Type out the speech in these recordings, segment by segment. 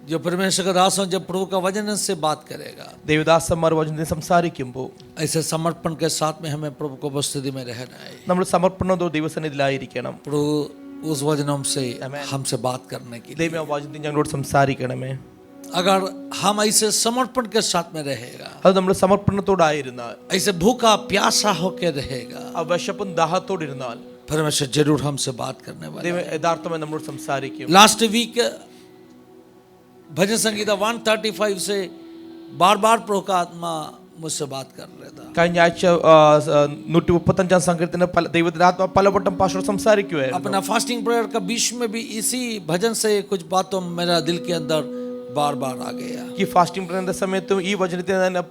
जो परमेश्वर का दास हो, जब प्रभु का वचन से बात करेगा, ദേവദാസന്മാർ വചനത്തിൽ സംസാരിക്കുമ്പോൾ ऐसे समर्पण के साथ में हमें प्रभु को उपस्थिति में रहना है। നമ്മൾ സമർപ്പണത്തോടെ ദൈവസന്നിധിയിലായിരിക്കണം. प्रभु उस वचनों से हमसे बात करने की लिए, ദൈവം ആ വചനത്തിൽ ഞങ്ങളോട് സംസാരിക്കണമേ. अगर हम ऐसे समर्पण के साथ में रहेगा, അത് നമ്മൾ സമർപ്പണത്തോടായിരുന്നാൽ, ऐसे भूखा प्यासा होकर रहेगा, ആ വിശപ്പും ദാഹത്തോടിരുന്നാൽ परमेश्वर जरूर हमसे बात करने वाला ദൈവം है। യഥാർത്ഥമായി നമ്മളോട് സംസാരിക്കും. लास्ट वीक भजन संगीता 135 से बार बार प्रभु का आत्मा मुझसे बात कर रहा था। കഴിഞ്ഞ ആഴ്ച 135 സങ്കീർത്തന ദൈവത്തിന്റെ ആത്മാ പലവട്ടം പാസ്റ്റർ സംസാരിക്കുകയായിരുന്നു. अपना फास्टिंग प्रेयर का बीच में भी इसी भजन से कुछ बातों मेरा दिल के अंदर बार बार आ गया। ഈ ഫാസ്റ്റിംഗ് പ്രേയറിന്റെ സമയത്തും ഈ വചനത്തിൽ തന്നെ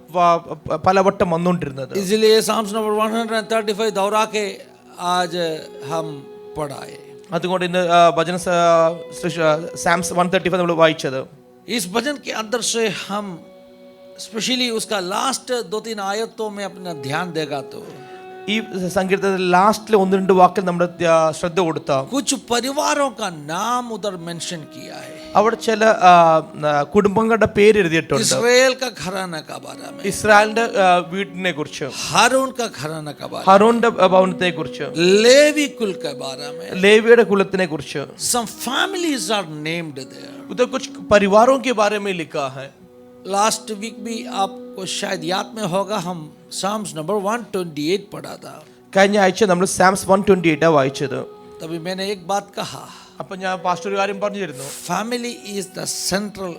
പലവട്ടം വന്നുകൊണ്ടിരുന്നത്. इसलिए साम्स नंबर 135 दोहरा के आज हम पढ़ाए। അതുകൊണ്ട് ഇന്ന് വചന സാംസ് 135 നമ്മൾ വായിച്ചത്. इस भजन के अंदर से हम स्पेशली उसका लास्ट 2-3 आयतों में अपना ध्यान देगा तो ഈ സങ്കീർത്തനത്തിൽ ലാസ്റ്റിലെ 1-2 വാക്കിൽ നമ്മുടെ ശ്രദ്ധ കൊടുത്താൽ कुछ परिवारों का नाम उधर मेंशन किया है। അവിടെ ചില കുടുംബങ്ങളുടെ പേര് എഴുതിയിട്ടുണ്ട്. इस्राएल का घराना का बारे में, ഇസ്രായേലിന്റെ വീടിനെ കുറിച്ച്, हारून का घराना का बारे ഹറോന്റെ ഭവനത്തെ കുറിച്ച്, में, लेवी कुल के बारे में, ലേവിയുടെ കുലത്തിനെ കുറിച്ച്. some families are named there। उधर कुछ परिवारों के बारे में लिखा है. लास्ट वीक भी आपको शायद याद में होगा, हम साम्स नंबर 128 पढ़ा था। കഴിഞ്ഞ ആഴ്ച നമ്മൾ സാംസ് 128 വായിച്ചത്. तभी मैंने एक बात कहा, അപ്പൊ ഞാൻ പാസ്റ്റർ ഒരു കാര്യം പറഞ്ഞിരുന്നു, family is the central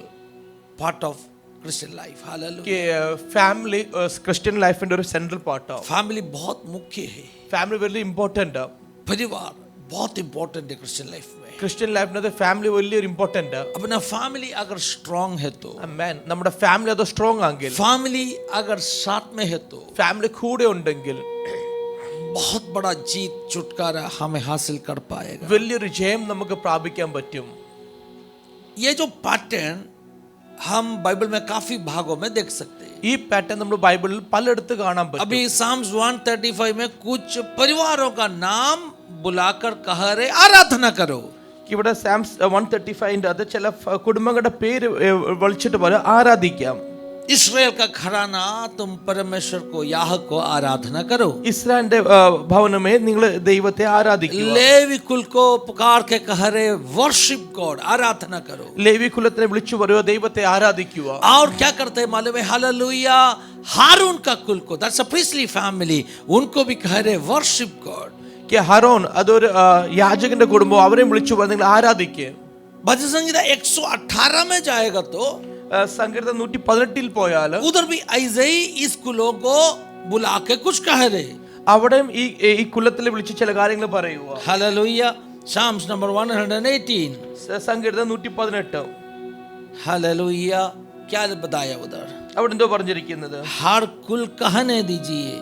part of Christian life। Hallelujah. Family Christian ലൈഫിന്റെ ഒരു സെൻട്രൽ പാർട്ടാണ്. फैमिली बहुत मुख्य है। Family very important. परिवार बहुत इंपॉर्टेंट है क्रिश्चियन लाइफ में। ക്രിസ്ത്യൻ ലൈഫിനകത്ത് ഫാമിലി വലിയൊരു ഇമ്പോർട്ടന്റ്. अपना फैमिली अगर स्ट्रांग है तो, ആമേൻ, നമ്മുടെ ഫാമിലി അത് സ്ട്രോങ് ആണെങ്കിൽ, फैमिली अगर साथ में है तो ഫാമിലി കൂടെ ഉണ്ടെങ്കിൽ बहुत बड़ा जीत छुटकारा हमें हासिल कर पाएगा। വലിയൊരു ജയം നമുക്ക് പ്രാപിക്കാൻ പറ്റും. ये जो पैटर्न हम बाइबल में काफी भागों में देख सकते हैं। ഈ പാറ്റേൺ നമ്മൾ ബൈബിളിൽ പലയിടത്ത് കാണാൻ പറ്റും. अभी साम्स 135 में कुछ परिवारों का नाम बुलाकर कह रहे आराधना करो। ഇവിടെ സാംസ് 135 അത് ചില കുടുംബങ്ങളുടെ പേര് വിളിച്ചിട്ട് പറയാം ആരാധിക്കാം. इस्राएल का घराना तुम परमेश्वर को याह को आराधना करो। ഇസ്രായേലിന്റെ ഭവനമേ നിങ്ങൾ ദൈവത്തെ ആരാധിക്കുക. लेवी कुल को पुकार के कह रहे वर्शिप गॉड, आराधना करो। ലേവി കുലത്തിനെ വിളിച്ചു പറയുക ദൈവത്തെ ആരാധിക്കുക. और क्या करते हैं मालूम है? हालेलुया। हारून का कुल को, दैट्स अ प्रीस्टली फैमिली, उनको भी कह रहे वर्शिप गॉड। ഹറോൻ അതൊരു യാജകന്റെ കുടുംബം, അവരെ വിളിച്ചു പറഞ്ഞ് നിങ്ങൾ ആരാധിക്കുക. भजन संगीता 118 में जाएगा तो സങ്കീർത്തനം 118 പോയാൽ उधर भी ऐसे ही इस कुलों को बुला के कुछ कह रहे। അവിടെയും ഈ കുലത്തിൽ വിളിച്ച് ചില കാര്യങ്ങൾ പറയുക. हालेलुया। साम्स नंबर 118, സങ്കീർത്തനം 118. हालेलुया। क्या बताया उधर? അവിടെ എന്തോ പറഞ്ഞിരിക്കുന്നത്? हर कुल कहने दीजिए,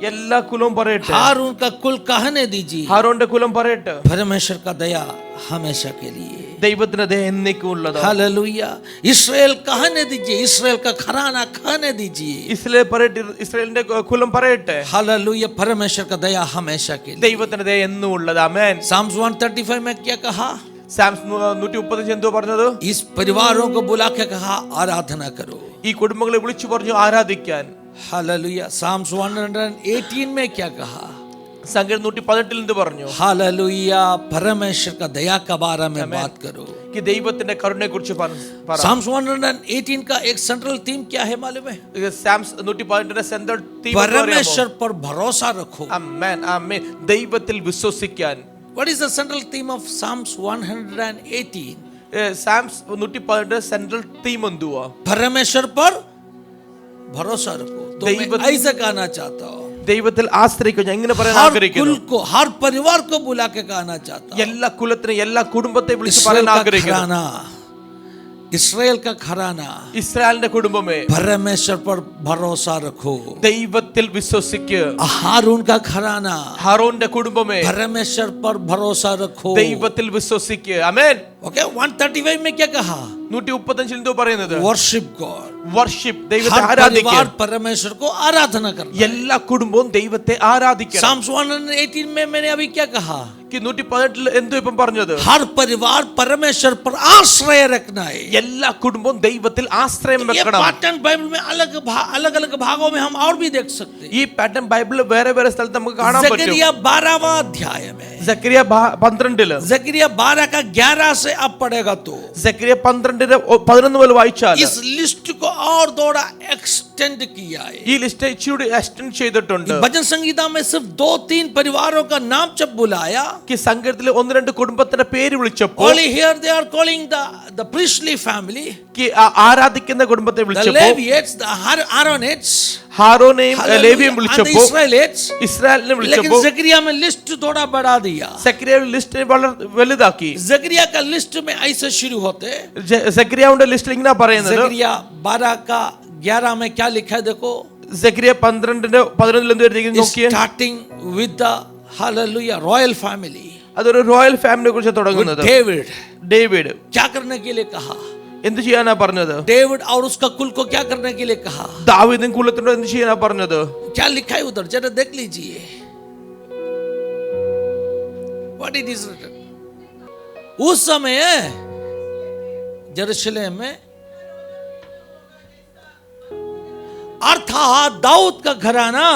എല്ലാ കുലവും പറയട്ടെ. हारून का कुल कहने दीजिए, ഹാറോന്റെ കുലം പറയട്ടെ. परमेश्वर का दया हमेशा के लिए, ദൈവത്തിന്റെ ദയ എന്നേക്കും ഉള്ളതാണ്. हालेलुया। इस्राएल कहने दीजिए, इस्राएल का घराना कहने दीजिए, ഇസ്രായേൽ പറയട്ടെ, ഇസ്രായേലിന്റെ കുലം പറയട്ടെ. हालेलुया। परमेश्वर का दया हमेशा के लिए। ദൈവത്തിന്റെ ദയ എന്നും ഉള്ളത്. ആമേൻ. साम्स 135 में क्या कहा? സാംസ് 135 എന്തോ പറഞ്ഞത്? इस परिवारों को बुला के कहा आराधना करो। ഈ കുടുംബങ്ങളെ വിളിച്ചു പറഞ്ഞു ആരാധിക്കാൻ. हालेलुया। साम्स 118 में क्या कहा? സങ്കീർത്തനം 118 എന്ത് പറഞ്ഞു? हालेलुया। परमेश्वर का दया का बारे में बात करो कि ദൈവത്തിന്റെ കരുണയെ കുറിച്ച് പറ. साम्स 118 का एक सेंट्रल थीम क्या है मालूम है? സാംസ് 118 സെൻട്രൽ തീം परमेश्वर पर भरोसा रखो। ആമേൻ, ആമേൻ. ദൈവത്തിൽ വിശ്വസിക്കാൻ. What is the central theme of Psalms 118? Psalms 118 central theme എന്തുവാ? परमेश्वर पर भरोसा रखो। तो मैं ऐसा कहना चाहता हूँ, ദൈവത്തിൽ ആശ്രയിക്കുക. ഞാൻ ഇങ്ങനെ പറയാൻ हर ആഗ്രഹിക്കുന്നു. कुल को, हर परिवार को बुला के कहना चाहता हूँ, എല്ലാ കുലത്തിനെ എല്ലാ കുടുംബത്തെ വിളിച്ച് इस्राएल പറയാൻ का ആഗ്രഹിക്കുന്നു. घराना, इस्राएल का घराना, ഇസ്രായേലിന്റെ കുടുംബമേ परमेश्वर पर भरोसा रखो। ദൈവത്തിൽ വിശ്വസിക്കുക. हारून का घराना, ഹാറോന്റെ കുടുംബമേ परमेश्वर पर भरोसा रखो। ദൈവത്തിൽ വിശ്വസിക്കുക. ആമേൻ. ओके। 135 में क्या कहा? 135 എന്തോ പറയുന്നത്? वर्शिप गॉड, വർഷിപ്പ്, ദൈവത്തെ हर ആരാധിക്കുക. परिवार परमेश्वर को आराधना करना। എല്ലാ കുടുംബവും ദൈവത്തെ ആരാധിക്കണം. साम्स 118 में मैंने अभी क्या कहा? 118 എന്തോ ഇപ്പം പറഞ്ഞത്? हर परिवार परमेश्वर पर आश्रय रखना है। എല്ലാ കുടുംബവും ദൈവത്തിൽ ആശ്രയം ये വെക്കണം. पैटर्न बाइबल में अलग अलग भागों में हम और भी देख सकते हैं। ഈ പാറ്റേൺ ബൈബിളിൽ വേറെ വേറെ സ്ഥലത്ത് നമുക്ക് കാണാൻ പറ്റും. जकरिया 12वां अध्याय में, സക്രിയ 12 जकरिया 12 का 11 से अब पढ़ेगा तो സക്രിയ 12 മുതൽ വായിച്ചാൽ इस लिस्ट को और थोड़ा एक्सटेंड किया है। ഈ ലിസ്റ്റ് ഇച്ചിരി എക്സ്റ്റെൻഡ് ചെയ്തിട്ടുണ്ട്. भजन संगीता में सिर्फ 2-3 परिवारों का नाम जब बुलाया, ഈ സംഘത്തിൽ 1-2 കുടുംബത്തിന്റെ പേര് വിളിച്ചപ്പോൾ, only here they are calling the priestly family, ആരാധിക്കുന്ന കുടുംബത്തെ the വിളിച്ചപ്പോൾ, Levites, the Aaronites, ഹാരോനെയും ലേവിയും and the വിളിച്ചപ്പോൾ, Israelites, ഇസ്രായേലിനെ लेकिन വിളിച്ചപ്പോൾ जकरिया में लिस्ट थोड़ा बढ़ा दिया। സക്രിയ ലിസ്റ്റ് വളരെ വലുതാക്കി. जकरिया का लिस्ट में ऐसे शुरू होते, സക്രിയാവിന്റെ ലിസ്റ്റിൽ ഇങ്ങനെ പറയുന്നത്, जकरिया 12 का 11 में क्या लिखा है देखो, സക്രിയ 12-11 എന്ത് എഴുതിയിരിക്കുന്നു നോക്കിയേ. starting with the hallelujah royal family, അതൊരു റോയൽ ഫാമിലിയെ കുറിച്ച് തുടങ്ങുന്നത്. ഡേവിഡ് क्या करने के लिए कहा, എന്ത് ചെയ്യാനാ പറഞ്ഞത്? डेविड और उसका कुल को क्या करने के लिए कहा, ദാവീദും കുലത്തിനോട് എന്ത് ചെയ്യാനാ പറഞ്ഞത്? क्या लिखा है उधर जरा देख लीजिए, what it is written। उस समय यरूशलेम में अर्थात दाऊद का घराना,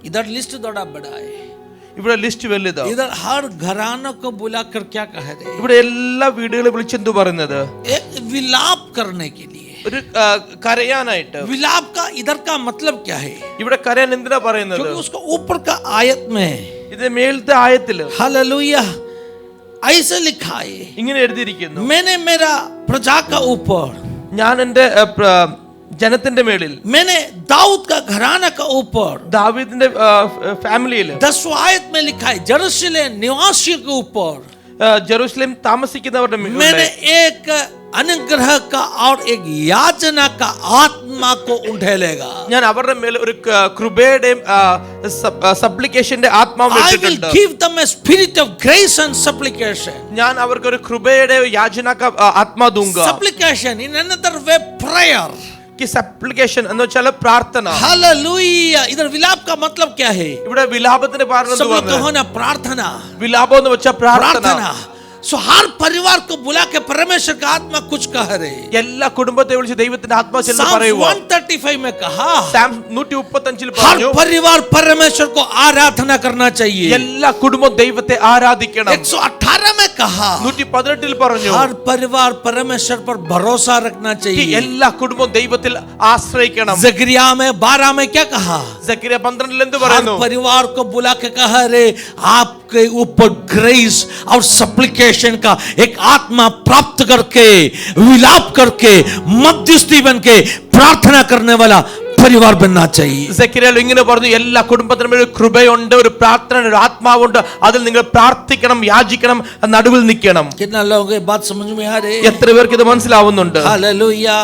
इधर लिस्ट थोड़ा बड़ा है, ഇവിടെ ലിസ്റ്റ് വലുതാ. इधर हर घराना को बुलाकर क्या कह रहे, ഇവിടെ എല്ലാ വീടുകളെ വിളിച്ചെന്തു പറയുന്നത്? एक विलाप करने के लिए, ഒരു കരയാനായിട്ട്. विलाप का इधर का मतलब क्या है, ഇവിടെ കരയാൻ എന്തിനാ പറയുന്നത്? क्योंकि उसका ऊपर का आयत में ഇത് മേലത്തെ ആയത്തില് हालेलुया ऐसे लिखा है, ഇങ്ങനെ എഴുതിയിരിക്കുന്നു, मैंने मेरा प्रजा का ऊपर, ഞാൻ എന്റെ ജനത്തിന്റെ മേളിൽ, मैंने दाऊद का घराना का ऊपर, ദാവീദിന്റെ ഫാമിലിയിൽ 10 आयत में लिखा है यरूशलेम निवासियों के ऊपर ജെറുസലേം താമസിക്കുന്നവരുടെ मैंने एक अनुग्रह का और एक याचना का आत्मा को उठेलेगा, ഞാൻ അവരുടെ മേൽ ഒരു കൃപയുടെയും സപ്ലിക്കേഷന്റെ ആത്മാവ് I will ഇട്ടിട്ടുണ്ട്. give them a spirit of grace and supplication, ഞാൻ അവർക്ക് ഒരു കൃപയുടെ യാചന का ആത്മാ दूंगा. supplication in another way prayer, कि सप्लिकेशन എന്ന് വെച്ചാൽ പ്രാർത്ഥന. हालेलुया इधर विलाप का मतलब क्या है, ഇവിടെ വിലാപത്തിന്റെ കാരണം सब लोग എന്തുവാണ്? कहो ना प्रार्थना, വിലാപം എന്ന് വെച്ചാൽ പ്രാർത്ഥന. प्रार्थना। सो हर परिवार को बुला के परमेश्वर का आत्मा कुछ कह रहे, എല്ലാ കുടുംബത്തെ വിളിച്ച് ദൈവത്തിന്റെ ആത്മാ ചെന്ന് Psalm പറയുക. 135 में कहा സാം 135 हर പറഞ്ഞു, परिवार परमेश्वर को आराधना करना चाहिए। എല്ലാ കുടുംബവും ദൈവത്തെ ആരാധിക്കണം. 118 में कहा 118 പറഞ്ഞു, हर परिवार परमेश्वर पर भरोसा रखना चाहिए। എല്ലാ കുടുംബവും ദൈവത്തിൽ ആശ്രയിക്കണം. जकरिया में 12 में क्या कहा, സക്രിയ 12 എന്ത് हर പറയുന്നു? परिवार को बुला के कहा रे आपके ऊपर ग्रेस और सप्लिकेशन का एक आत्मा प्राप्त करके विलाप करके मध्यस्थी बन के प्रार्थना करने वाला परिवार बनना चाहिए। സക്രിയ ഇങ്ങനെ പറഞ്ഞു, എല്ലാ കുടുംബത്തിനും ഒരു കൃപയുണ്ട്, ഒരു പ്രാർത്ഥന, ഒരു ആത്മാവുണ്ട്, അതിൽ നിങ്ങൾ പ്രാർത്ഥിക്കണം, യാചിക്കണം, നടുവിൽ നിൽക്കണം. कितना लोगों को बात समझ में आ रही है? എത്ര പേർക്ക് ഇത് മനസ്സിലാവുന്നുണ്ട്? हालेलुया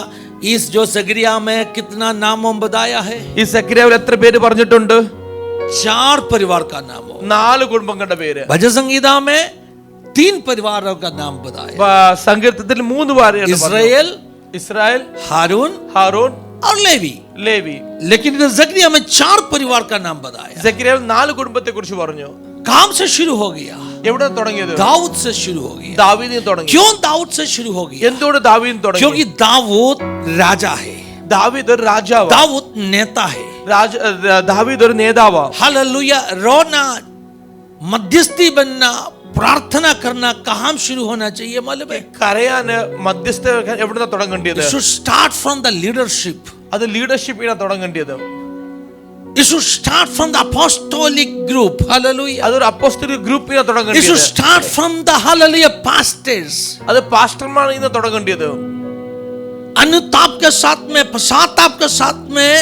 इस जो जकरिया में कितना नामों बताया है, ഈ സക്രിയാവിൽ എത്ര പേര് പറഞ്ഞിട്ടുണ്ട്? 4 परिवार का नाम हो। 4 കുടുംബങ്ങളുടെ പേര്. भजन संगीता में 3 परिवारों का नाम बताया, സങ്കീർത്തനത്തിൽ 3 പേരാണ് इस्राएल, ഇസ്രായേൽ, हारून ഹാറൂൻ, और लेवी। ലേവി. लेकिन इधर जकरिया में 4 परिवार का नाम बताया। സക്രിയാവിൽ 4 കുടുംബത്തെ കുറിച്ച് പറഞ്ഞു. काम से शुरू हो गया, എവിടെ തുടങ്ങിയത്? दाऊद से शुरू हो गया। ദാവീദിൽ തുടങ്ങി. क्यों दाऊद से शुरू हो गया? എന്തുകൊണ്ട് ദാവീദിൽ തുടങ്ങി? क्योंकि दाऊद राजा है, ദാവീദ് ഒരു രാജാവാണ്, दाऊद नेता है। ദാവീദ് ഒരു നേതാവാണ്. हालेलुया रोना, मध्यस्थी बनना, प्रार्थना करना कहाँ शुरू होना चाहिए मालूम है? കരയാന് മധ്യസ്ഥ എവിടുന്ന തുടങ്ങേണ്ടത്? It should start from the leadership. അത് ലീഡർഷിപ്പിനാണ് തുടങ്ങേണ്ടത്. It should start from the apostolic group. Hallelujah. അതൊരു അപ്പോസ്തലിക് ഗ്രൂപ്പിനാണ് It should തുടങ്ങേണ്ടത്. start from the hallelujah pastors. അത് പാസ്റ്റർമാരാണ് ഇന്ന് തുടങ്ങേണ്ടത്. अनुताप के साथ में, पश्चाताप के साथ में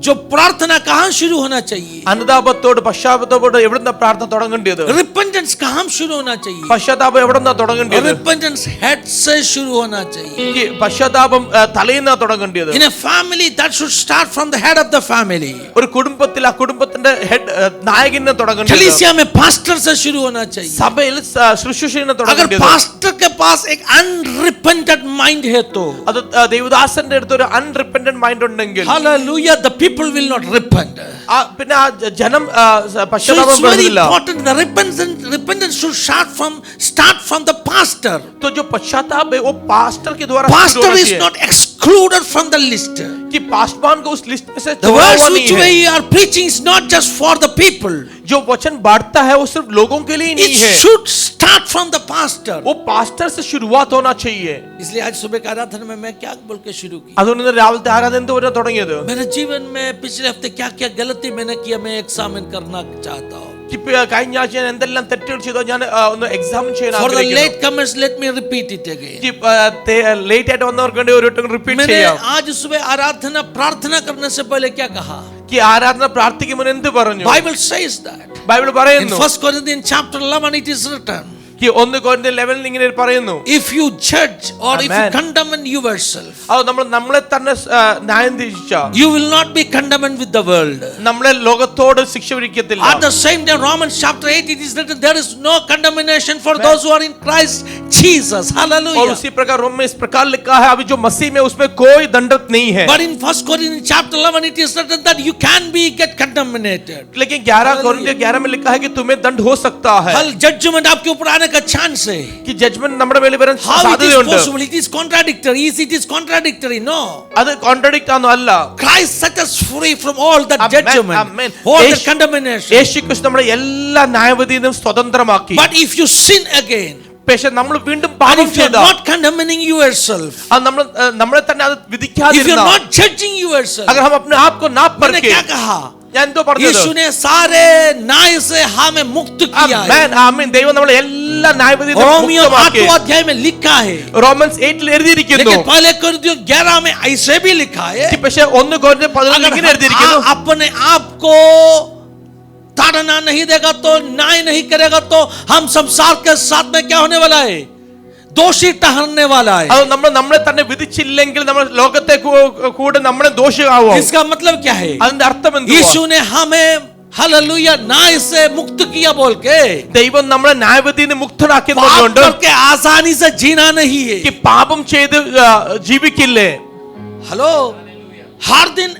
जो प्रार्थना कहाँ शुरू होना चाहिए? അനുതാപത്തോട് പശ്ചാത്താപത്തോട് എവിടുന്ന പ്രാർത്ഥന തുടങ്ങേണ്ടത്? Repentance कहाँ शुरू होना चाहिए? പശ്ചാത്താപം എവിടുന്ന തുടങ്ങേണ്ടത്? Repentance head से शुरू होना चाहिए. ഈ പശ്ചാത്താപം തലയിൽ നിന്നാണ് തുടങ്ങേണ്ടത്. In a family that should start from the head of the family. ഒരു കുടുംബത്തിൽ ആ കുടുംബത്തിന്റെ ഹെഡ് നായകനെ തുടങ്ങേണ്ടത്. कलीसिया में pastor से शुरू होना चाहिए. സഭയിൽ ശുശ്രൂഷനെ अगर തുടങ്ങേണ്ടത്. pastor के पास एक unrepentant mind है तो അത് ദേവദാസന്റെ അടുത്ത് ഒരു അൺറിപ്പന്റന്റ് മൈൻഡ് ഉണ്ടെങ്കിൽ, hallelujah, the people people will not repent. പിന്നെ ആ ജനം So it's പശ്ചാത്താപം very പെടുന്നില്ല. important. The repentance should start from the pastor. तो जो पश्चाताप है वो पास्टर के द्वारा शुरू Pastor होना is चाहिए। not excluded from the list. कि पासवान को उस लिस्ट में से The छोड़ा words हुआ which नहीं है। we are preaching is not just for the people. जो वचन बांटता है वो सिर्फ लोगों के लिए ही It नहीं है, should start from the pastor. वो पास्टर से शुरुआत होना चाहिए। इसलिए आज सुबह का आराधना में मैं क्या बोल के शुरू की? അതുകൊണ്ട് രാവിലത്തെ ആരാധന എന്ത് പറഞ്ഞാ തുടങ്ങിയത്? मेरे जीवन में पिछले हफ्ते क्या क्या गलती मैंने किया, मैं एग्जामिन करना चाहता हूँ. കഴിഞ്ഞ ആഴ്ച ഞാൻ എന്തെല്ലാം തെറ്റുകൾ ചെയ്തോ ഞാൻ ഒന്ന് എക്സാമിൻ ചെയ്യാൻ For the ആഗ്രഹിക്കുന്നു। late comers, let me repeat it again. Late ആയിട്ട് വന്നവർക്ക് വേണ്ടി ഒരു വട്ടം റിപ്പീറ്റ് मैंने ചെയ്യാം। आज सुबह आराधना प्रार्थना करने से पहले क्या कहा? कि ആരാധന പ്രാർത്ഥിക്കുമ്പോൾ എന്ത് പറഞ്ഞു? Bible says that. Bible In പറയുന്നു 1 Corinthians chapter 11 it is written. कि 1 കൊരിന്ത്യർ 11 ഇങ്ങനെ പറയുന്നു, If you judge or if you Amen. condemn yourself, അത് നമ്മളെ തന്നെ ന്യായം തിരിച്ചാൽ you will not be condemned with the world. നമ്മളെ ലോകത്തോട് ശിക്ഷ വിധിക്കത്തില്ല। At the same time, Romans chapter 8 it is written, there is no condemnation for those who are in Christ Jesus. और Hallelujah. उसी प्रकार रोम में इस प्रकार लिखा है, अभी जो मसीह में उसमें कोई दंडत नहीं है। But in 1 Corinthians chapter 11 it is written that you can be get contaminated. लेकिन 11 कोरिन्थियर 11 में लिखा है कि तुम्हें दंड हो सकता है, हल जजमेंट आपके ऊपर आने का चांस है. कि जजमेंट നമ്മുടെ മേൽ വരാൻ How it is സാധ്യതയുണ്ട്। possible? It is contradictory. It is contradictory. No. അത് കോൺട്രാഡിക്റ്റ് ആണോ? അല്ല। Christ set us free from all that Amen, judgment, amen. all that condemnation. യേശുക്രിസ്തു നമ്മളെ എല്ലാ ന്യായവിധിയിൽ നിന്നും സ്വതന്ത്രമാക്കി। But if you sin again, പക്ഷേ നമ്മൾ വീണ്ടും and പാപം if you are ചെയ്താൽ, not condemning yourself, അത് നമ്മളെ തന്നെ അത് if you are വിധിക്കാതിരുന്നാൽ, not judging yourself, अगर हम अपने आप को ना मैंने परखें, क्या कहा? ഞാൻ എന്തോ പറഞ്ഞത്? यीशु ने सारे न्याय से हमें मुक्त किया है. ആമേൻ, ആമേൻ। ദൈവം നമ്മളെ എല്ലാ ന്യായവിധിയിൽ നിന്നും रोमियो മുക്തമാക്കി। 8 अध्याय में लिखा है, റോമൻസ് 8 എഴുതിയിരിക്കുന്നു। लेकिन पहले कोरिन्थियों 11 में ऐसे भी लिखा है, പക്ഷേ 1 കൊരിന്ത്യർ 11 ഇങ്ങനെ എഴുതിയിരിക്കുന്നു, अपने आप को ताड़ना नहीं देगा तो, न्याय नहीं करेगा तो हम संसार के साथ में क्या होने वाला है? दोषी ठहरने वाला है. അത് നമ്മളെ തന്നെ വിധിച്ചില്ലെങ്കിൽ നമ്മൾ ലോകത്തെ കൂടെ നമ്മളെ ദോഷിയാവോ? इसका मतलब क्या है? അതിന്റെ അർത്ഥം എന്തുവാ? यीशु ने हमें हालेलुया न्याय से मुक्त किया बोल के, ദൈവം നമ്മളെ ന്യായവിധിയിൽ നിന്ന് മുക്തനാക്കിയത് पाप കൊണ്ട് करके आसानी से जीना नहीं है. कि പാപം ചെയ്ത് ജീവിക്കില്ലേ? हेलो, हर दिन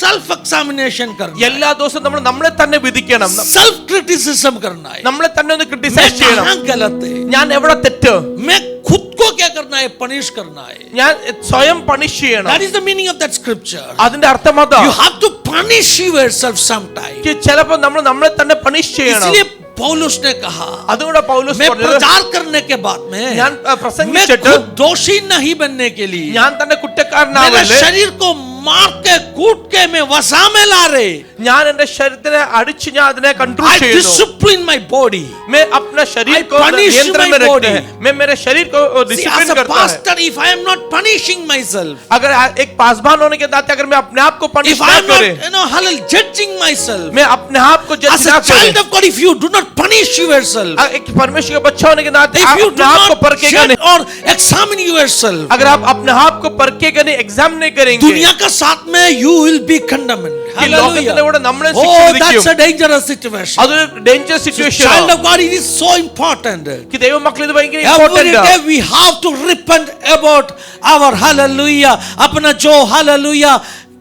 सेल्फ एग्जामिनेशन करना, എല്ലാ ദിവസവും നമ്മൾ നമ്മളെ തന്നെ വിധിക്കണം, सेल्फ क्रिटिसिज्म करना है. നമ്മളെ തന്നെ ഒന്ന് मैं ക്രിട്ടിസൈസ് ചെയ്യണം। कहाँ गलत है? ഞാൻ എവിടെ തെറ്റ്? मैं खुद को क्या करना है? पनिश करना है. ഞാൻ സ്വയം പണിഷ് ചെയ്യണം। That is the meaning of that scripture. അതിന്റെ അർത്ഥം അതാ, You have to punish yourself sometime. कि ചിലപ്പോൾ നമ്മൾ നമ്മളെ തന്നെ പണിഷ് ചെയ്യണം। इसलिए पौलुस ने कहा, അതുകൊണ്ട് പൗലോസ് मैं പറഞ്ഞത്, प्रचार करने के बाद में ഞാൻ मैं പ്രസംഗിച്ചിട്ട് खुद दोषी नहीं बनने के लिए ഞാൻ തന്നെ मेरे കുറ്റക്കാരനാവല്ലേ, शरीर को मार के कूट के मैं वसा में ला रहे, ഞാൻ എന്റെ ശരീരത്തിനെ അടിച്ച് ഞാൻ അതിനെ കൺട്രോൾ I ചെയ്യുന്നു। discipline my body. मैं अपना शरीर I को punish नियंत्रण my में रखते body. हैं, मैं मेरे शरीर को See, डिसिप्लिन as a करता है। pastor, if I am not punishing myself, अगर एक पासवान होने के नाते अगर मैं अपने आप को पनिश if I ना am not, करे, hallelujah, judging myself, मैं अपने आप को जज as ना a child करे, of God, if you do not punish yourself, एक परमेश्वर का बच्चा होने के नाते if आप you अपने do आप को not परखेगा judge नहीं, or examine yourself, अगर आप अपने आप को परखेगा नहीं, एग्जाम नहीं करेंगे, दुनिया का साथ में you will be condemned. कि ലോകത്തിലൂടെ നമ്മളെ Oh, ശിക്ഷ that's വിധിക്കും. a dangerous situation. അതൊരു ഡേഞ്ചർ So, സിറ്റുവേഷൻ child ആണ്. of God, it is so important. कि ദൈവമക്കൾ ഇത് ഭയങ്കര Every ഇമ്പോർട്ടന്റ് day ആണ്. we have to repent about our hallelujah, अपना जो hallelujah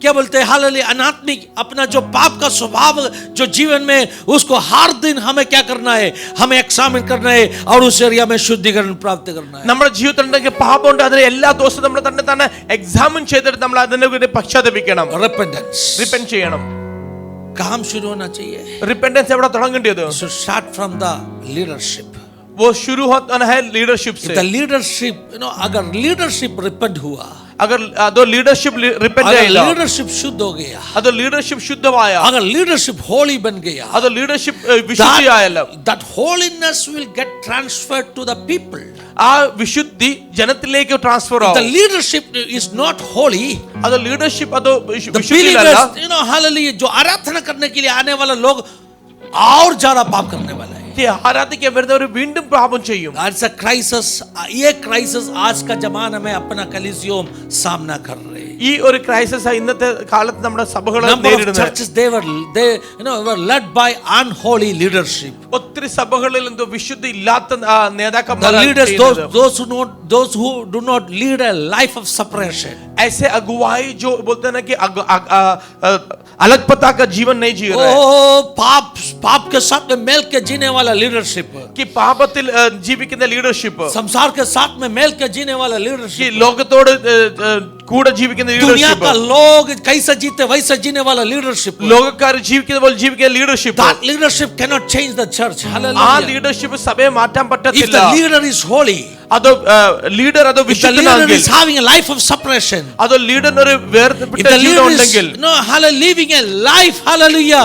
क्या बोलते हैं, हालेलुया, अनात्मिक अपना जो पाप का स्वभाव जो जीवन में, उसको हर दिन हमें क्या करना है? हमें एग्जामिन करना है और उस एरिया में शुद्धिकरण प्राप्त करना है. നമ്മുടെ ജീവിതത്തിൽ ഉണ്ടെങ്കിൽ പാപമുണ്ട്, അതിനെ എല്ലാ ദിവസവും നമ്മൾ തന്നെ എക്സാമിൻ ചെയ്തിട്ട് നമ്മൾ അതിനെ പശ്ചാത്തപിക്കണം, Repentance. റിപ്പന്റ് ചെയ്യണം. काम शुरू होना चाहिए. रिपेंटेंस एवढा തുടങ്ങേണ്ടത് So start from the leadership. वो शुरू होता है लीडरशिप If से। the leadership, अगर leadership repent हुआ, अगर അതോ ലീഡർഷിപ്പ് റിപ്പന്റ് अगर ചെയ്യില്ല, leadership शुद्ध हो गया, അതോ ലീഡർഷിപ്പ് ശുദ്ധമായ, अगर leadership holy बन गया, അതോ leadership വിശുദ്ധിയായല്ല, that holiness will get transferred to the people. ആ വിശുദ്ധി ജനത്തിലേക്ക് ട്രാൻസ്ഫർ If the ആവും. leadership is not holy, അതോ ലീഡർഷിപ്പ് അതോ the വിശുദ്ധിയിലല്ല, believers, hallelujah, जो आराधना करने के लिए आने वाला लोग और ज्यादा पाप करने वाला है. ആരാധിക്കാൻ വരുന്നവർ വീണ്ടും പാപം ചെയ്യും. That's a crisis. ये क्राइसिस आज का जमाना में अपना कलीसियों सामना कर रहे हैं. ഈ ഒരു ക്രൈസിസ് ഇന്നത്തെ കാലത്ത് നമ്മുടെ സഭകൾ Number of നേരിടുന്നത്. churches they were led by unholy leadership. ഒത്തിരി സഭകളിൽ എന്തോ വിശുദ്ധി ഇല്ലാത്ത The നേതാക്കന്മാരാണ് leaders, ചെയ്യുന്നത്. those who do not lead a life of separation. ऐसे अगुवाई जो बोलते हैं ना कि अलग पता का जीवन नहीं जी रहे हैं. Oh, पाप के साथ में मेल के जीने वाला लीडरशिप, कि പാപത്തിൽ ജീവിക്കുന്ന ലീഡർഷിപ്പ്, संसार के साथ में मेल के जीने वाला कि लीडरशिप, ലോകത്തോട് കൂടെ ജീവിക്കുന്ന दुनिया ലീഡർഷിപ്പ്, का लोग कैसे जीते वैसे जीने वाला लीडरशिप. ലോകക്കാർ ജീവിക്കുന്ന പോലെ ജീവിക്കുന്ന leadership. That leadership cannot change the church. ആ Hallelujah. ലീഡർഷിപ്പ് സഭയെ മാറ്റാൻ If പറ്റത്തില്ല. the leader is holy, അതോ ലീഡർ അതോ if the leader വിശുദ്ധനാണെങ്കിൽ, is having a life of separation, അതോ ലീഡറിന് ഒരു if വേർപെട്ട the ജീവിതം leader ഉണ്ടെങ്കിൽ, is living a life, hallelujah,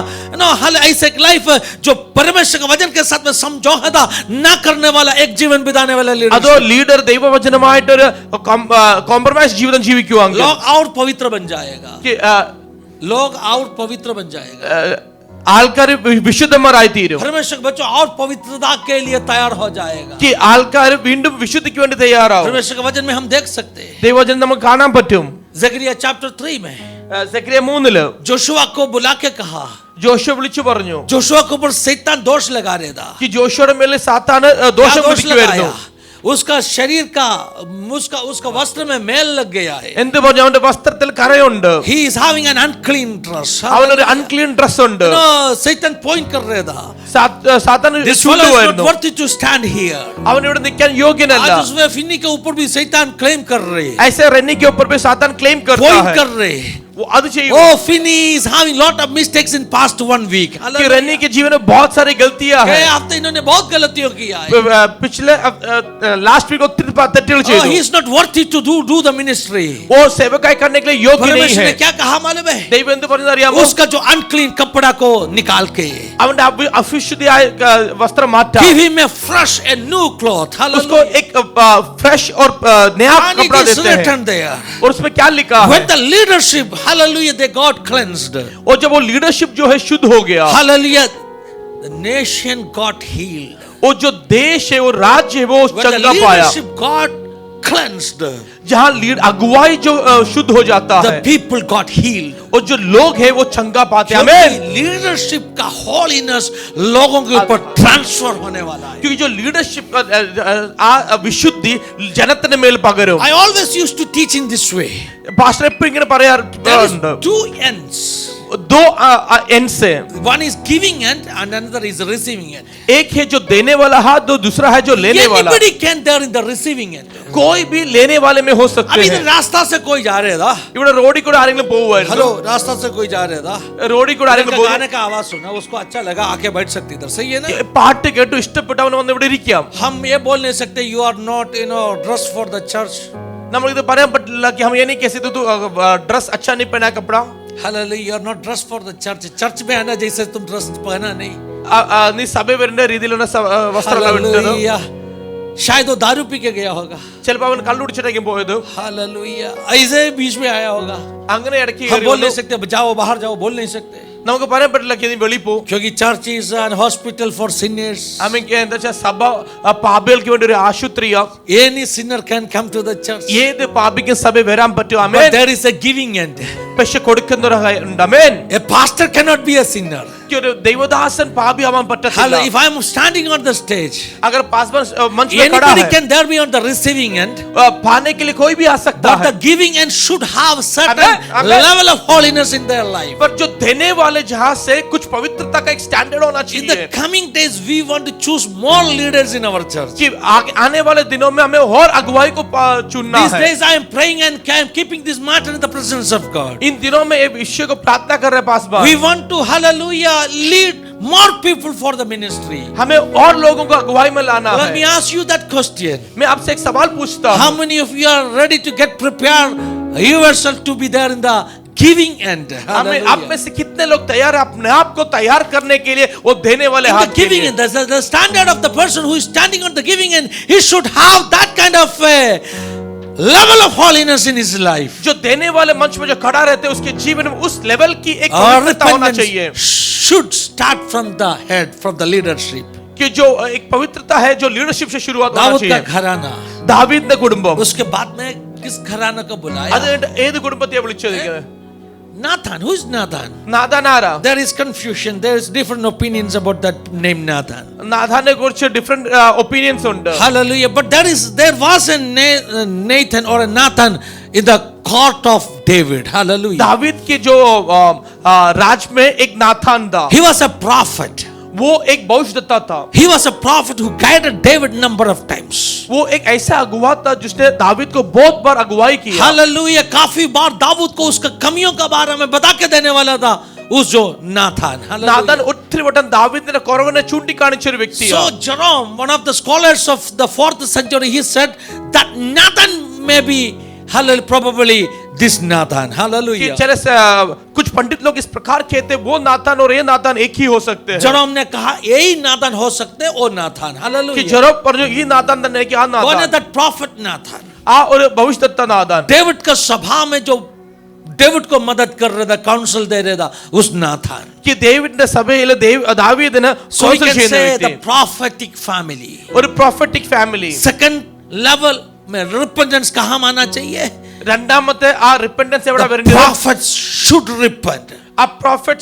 ऐसा एक लाइफ जो परमेश्वर के वचन के साथ में समझौता ना करने वाला एक जीवन बिताने वाला അതോ लीडर, ലീഡർ ദൈവവചനമായിട്ടൊരു കോംപ്രമൈസ് ജീവിതം ജീവിക്കുവാങ്കിൽ, लोग और पवित्र बन जाएगा, कि लोग और पवित्र बन जाएगा, ആൾക്കാർ വിശുദ്ധന്മാരായി തീരും, परमेश्वर के बच्चों और पवित्रता के लिए तैयार हो जाएगा. कि ആൾക്കാർ വീണ്ടും വിശുദ്ധിക്ക് വേണ്ടി തയ്യാറാവും. परमेश्वर के वचन में हम देख सकते हैं ദൈവവചനം നമുക്ക് കാണാൻ പറ്റും. जकरिया चैप्टर 3 में സെക്രിയ 3 जोशुआ को बुला के कहा, ജോഷുവ വിളിച്ചു പറഞ്ഞു जोशुआ के ऊपर शैतान दोष लगा रहा था. कि ജോഷുവയുടെ മേലെ സാത്താന് ദോഷം क्या दोष വിധിക്കുവായിരുന്നു. लगाया? उसका शरीर का उसका वस्त्र में मैल लग गया है. എന്ത് പറഞ്ഞു? അവന്റെ വസ്ത്രത്തിൽ കറയുണ്ട്, He is having an unclean dress. അവനൊരു അൺക്ലീൻ ഡ്രസ് ഉണ്ട്. Satan point कर रहा था. സാത്താൻ This fellow is not ചൂണ്ടുവായിരുന്നു, worthy to stand here. അവനിവിടെ നിൽക്കാൻ യോഗ്യനല്ല. आज उसमें फिनी के ऊपर भी शैतान क्लेम कर रहे, ऐसे रेनी के ऊपर भी सातान क्लेम करता point है. कर रहे. वो അത് ചെയ്യും. Oh, Finney is having lot of mistakes in past 1 week. कि रेनी के जीवन में बहुत सारी गलतियां गए हैं. हफ्ते इन्होंने बहुत गलतियों किया है. पिछले लास्ट वीक ഒത്തിരി തെറ്റുകൾ Oh, ചെയ്തു. he is not worthy to do the ministry. वो सेवकाई करने के लिए योग्य नहीं परमेश्वर है. ने क्या कहा मालूम है? ദൈവം എന്ത് പറഞ്ഞത് അറിയാമോ? उसका जो अनक्लीन कपड़ा को निकाल के അവന്റെ അവിശുദ്ധിയായ വസ്ത്രം മാറ്റാം, give him a fresh and new cloth. उसको एक फ्रेश और नया And it कपड़ा is देते हैं. written there. और उसमें क्या लिखा है? When the leadership, hallelujah, they got cleansed. और जब वो लीडरशिप जो है शुद्ध हो गया, Hallelujah, the nation got healed. वो जो देश है वो राज्य है वो When the चंगा पाया. leadership got cleansed, जहाँ अगुवाई जो शुद्ध हो जाता the है, people got healed. और जो लोग हैं वो चंगा पाते हैं. आमीन. लीडरशिप का होलीनेस लोगों के ऊपर ट्रांसफर होने वाला है. क्योंकि जो लीडरशिप का विशुद्धि जनത്തിന് മേൽ പകരും. I always used to teach in this way. Pastor എപ്പോഴും ഇങ്ങനെ There is പറയാറുണ്ട്, 2 ends. दो एंड्स है. One is giving end and another is receiving end. एक है जो देने वाला हाथ, दो दूसरा है जो लेने वाला. Anybody can there in the receiving end. कोई भी लेने वाले में हो सकते अभी हैं. रास्ता से कोई जा रहा था. ഇവിടെ റോഡിൽ കൂടെ ആരെങ്കിലും പോവുമായിരുന്നു, हेलो, रास्ता से कोई जा रहा था. റോഡിൽ കൂടെ ആരെങ്കിലും പോകും, गाने का आवाज सुना, उसको अच्छा लगा, आके बैठ सकती इधर. सही है ना? പാട്ട് കേട്ടു ഇഷ്ടപ്പെട്ടവൻ വന്ന് ഇവിടെ ഇരിക്കാം. हम ये बोल नहीं सकते you are not dressed for the church. നമ്മൾ ഇത് പറയാൻ പറ്റില്ല कि हम ये नहीं कह सकते तू ड्रेस अच्छा नहीं पहना कपड़ा. Hallelujah, you are not dressed for the church. Church में आना जैसे तुम ड्रेस पहना नहीं. നീ സഭ വരേണ്ട രീതിയിലുള്ള വസ്ത്രം Hallelujah. शायद वो दारू पी के गया होगा. ചിലപ്പോൾ അവൻ കള്ളുടിച്ചിട്ടായിരിക്കും പോയത്. Hallelujah. ऐसे बीच में आया होगा. അങ്ങനെ ഇടയ്ക്ക് हम बोल नहीं सकते जाओ बाहर जाओ, बोल नहीं सकते. നമുക്ക് പറയാൻ പറ്റില്ല कि നീ വെളിയിൽ പോ. क्योंकि church is an hospital for Sinners. എന്താ വെച്ചാൽ സഭ പാപികൾക്ക് വേണ്ടി ഒരു ആശുപത്രിയാ. Any sinner can come to the church. ഏത് പാപിക്കും സഭ വരാൻ പറ്റും. But amen. there is a giving end. പക്ഷെ കൊടുക്കുന്നൊരു ഉണ്ട്. ആമേൻ. A pastor cannot be a sinner. ഒരു ദൈവദാസൻ പാപിയാവാൻ പറ്റത്തില്ല. Hello, if I am standing on the stage, अगर पासवान मंच में खड़ा anybody है, can there be on the receiving end. पाने के लिए कोई भी आ सकता But है. the giving end should have certain Amen. level of holiness in their life. पर जो देने वाले जहां से कुछ पवित्रता का एक स्टैंडर्ड होना In चाहिए. the coming days, we want to choose more leaders in our church. कि आने वाले दिनों में हमें और अगुवाई को चुनना These है. days, I am praying and I am keeping this matter in the presence of God. इन दिनों में ये विषय को प्रार्थना कर रहे हैं Paswan. We want to, hallelujah, lead more people for the ministry. हमें और लोगों को अगुवाई में लाना Let me है. ask you that question. मैं आपसे एक सवाल पूछता How हूं. many of you are ready to get prepared yourself to be there in the giving end? हमें आप में Hallelujah. से कितने लोग तैयार हैं अपने आप को तैयार करने के लिए वो देने वाले In हाथ the के giving लिए? end, the standard of the person who is standing on the giving end, he should have that kind of level of holiness in his life. जो देने वाले मंच में जो खड़ा रहते हैं उसके जीवन में उस लेवल की एक पवित्रता होना चाहिए. Repentance should start from the head, from the leadership. कि जो एक पवित्रता है जो लीडरशिप से शुरुआत होना दाऊद का चाहिए. घराना, ദാവീദിന്റെ കുടുംബം. उसके बाद में किस घराना को बुलाया? അത് ഏത് കുടുംബത്തെ വിളിച്ചത്? Nathan. Who is Nathan? Nathan ആരാ? There is confusion. There is different opinions about that name Nathan. നാഥാനെ കുറിച്ച് ഡിഫറെന്റ് ഒപ്പീനിയൻസ് ഉണ്ട്. Hallelujah. But there was a Nathan or a Nathan in the court of David. Hallelujah. David के जो राज में एक नाथान था. He was a prophet. वो एक भविष्यद्वक्ता था. He was a prophet who guided David number of times. वो एक ऐसा अगुवा था जिसने दावीद को बहुत बार अगुवाई की. Hallelujah. काफी बार दाऊद को उसका कमियों का बारे में बता के देने वाला था उस जो नाथान. നാഥാൻ ഒത്തിരി വട്ടം ദാവീദിന്റെ കുറവിനെ ചൂണ്ടിക്കാണിച്ച ഒരു വ്യക്തിയാണ്. So Jerome, one of the scholars of the 4th century, he said that Nathan may be, hallelujah, probably this Nathan. Hallelujah. कुछ पंडित लोग इस प्रकार कहते हैं वो नाथान और ये नाथान एक ही हो सकते हैं. जेरोम ने कहा यही नाथान हो सकते हैं और नाथान. हालेलुया. कि जेरोम पर जो ये नाथान ने क्या नाथान. कौन है that prophet नाथान? और भविष्यद्वक्ता नाथान. डेविड का सभा में जो डेविड को मदद कर रहा था, काउंसिल दे रहा था, उस नाथान. कि डेविड सभയിൽ ദാവീദിനെ കൗൺസിൽ ചെയ്യുന്ന വ്യക്തി. the prophetic family. ഒരു prophetic family. Second level में repentance कहाँ माना चाहिए? രണ്ടാമത്തെ ആ റിപ്പന്റൻസ് എവിടെ വരേണ്ടത്? Prophets should repent. A prophet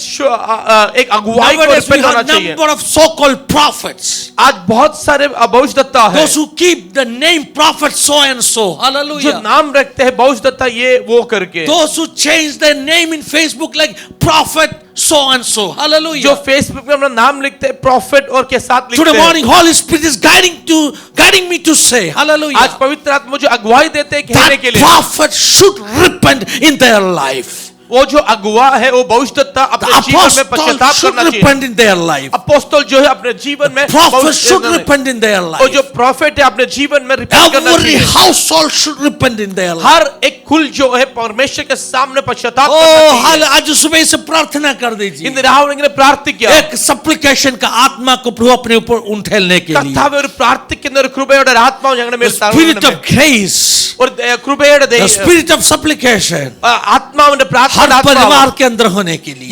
एक अगुवाई को रिपेंट होना चाहिए. number of so called prophets. आज बहुत सारे भविष्यद्वक्ता हैं. Those who keep the name prophet so and so. Hallelujah. जो नाम रखते हैं भविष्यद्वक्ता ये वो करके. Those who change their name in Facebook like prophet so and so. Hallelujah. जो फेसबुक में अपना नाम लिखते हैं prophet और के साथ लिखते हैं. Today morning Holy Spirit is guiding me to say, hallelujah. आज पवित्र आत्मा मुझे अगुवाई देते हैं कहने के लिए. Prophet should repent in their life. वो जो अगुवा है वो भविष्यद्वक्ता अपने जीवन में पश्चाताप करना चाहिए. Repent in their life. अपोस्तल जो है अपने जीवन में prophet should repent in their life. और जो प्रॉफिट है अपने जीवन में रिपेंट करना चाहिए. Every household should repent in their life. हर एक कुल जो है परमेश्वर के सामने पश्चाताप करना चाहिए. आज सुबह से प्रार्थना कर दीजिए. इन राहुल ने प्रार्थിക്കുക. एक सप्लिकेशन का आत्मा को प्रभु अपने ऊपर उठेलने के लिए. കർത്താവേ ഒരു പ്രാർത്ഥിക്കുന്ന ഒരു കൃപയുടെ ആത്മാവ് ഞങ്ങളുടെ മേൽ താഴണമേ. Spirit of grace. ഒരു കൃപയുടെ The spirit of supplication. ആത്മാവിന്റെ പ്രാർത്ഥന परिवार के अंदर होने के लिए.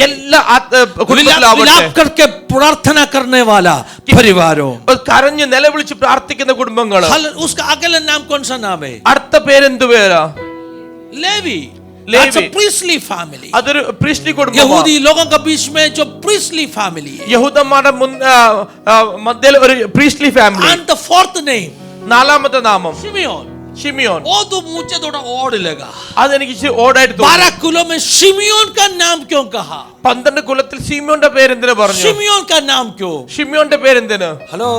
विलाप करके प्रार्थना करने वाला परिवारों. കരഞ്ഞ് നിലവിളിച്ച് പ്രാർത്ഥിക്കുന്ന കുടുംബങ്ങൾ. उसका अगला नाम कौन सा नाम है? അടുത്ത പേരെന്തു പേരാ? Levy. That's a priestly family. അതൊരു priestly കുടുംബമാണ്. यहूदी लोगों के बीच में जो priestly family है. യഹൂദന്മാരുടെ മധ്യത്തിൽ ഒരു priestly family. And the fourth name. നാലാമത്തെ നാമം शिमियोन. शिमियोन. वो तो मुझे थोड़ा ओड लगा. അതെനിക്ക് ഇച്ചിരി ഓടായിട്ട് തോന്നി. 12 कुलों में शिमियोन का नाम क्यों कहा? 12 കുലത്തിൽ ശിമിയോന്റെ പേര് എന്തിനു പറഞ്ഞു? शिमियोन का नाम क्यों? ശിമിയോന്റെ പേര് എന്തിനു? Hello,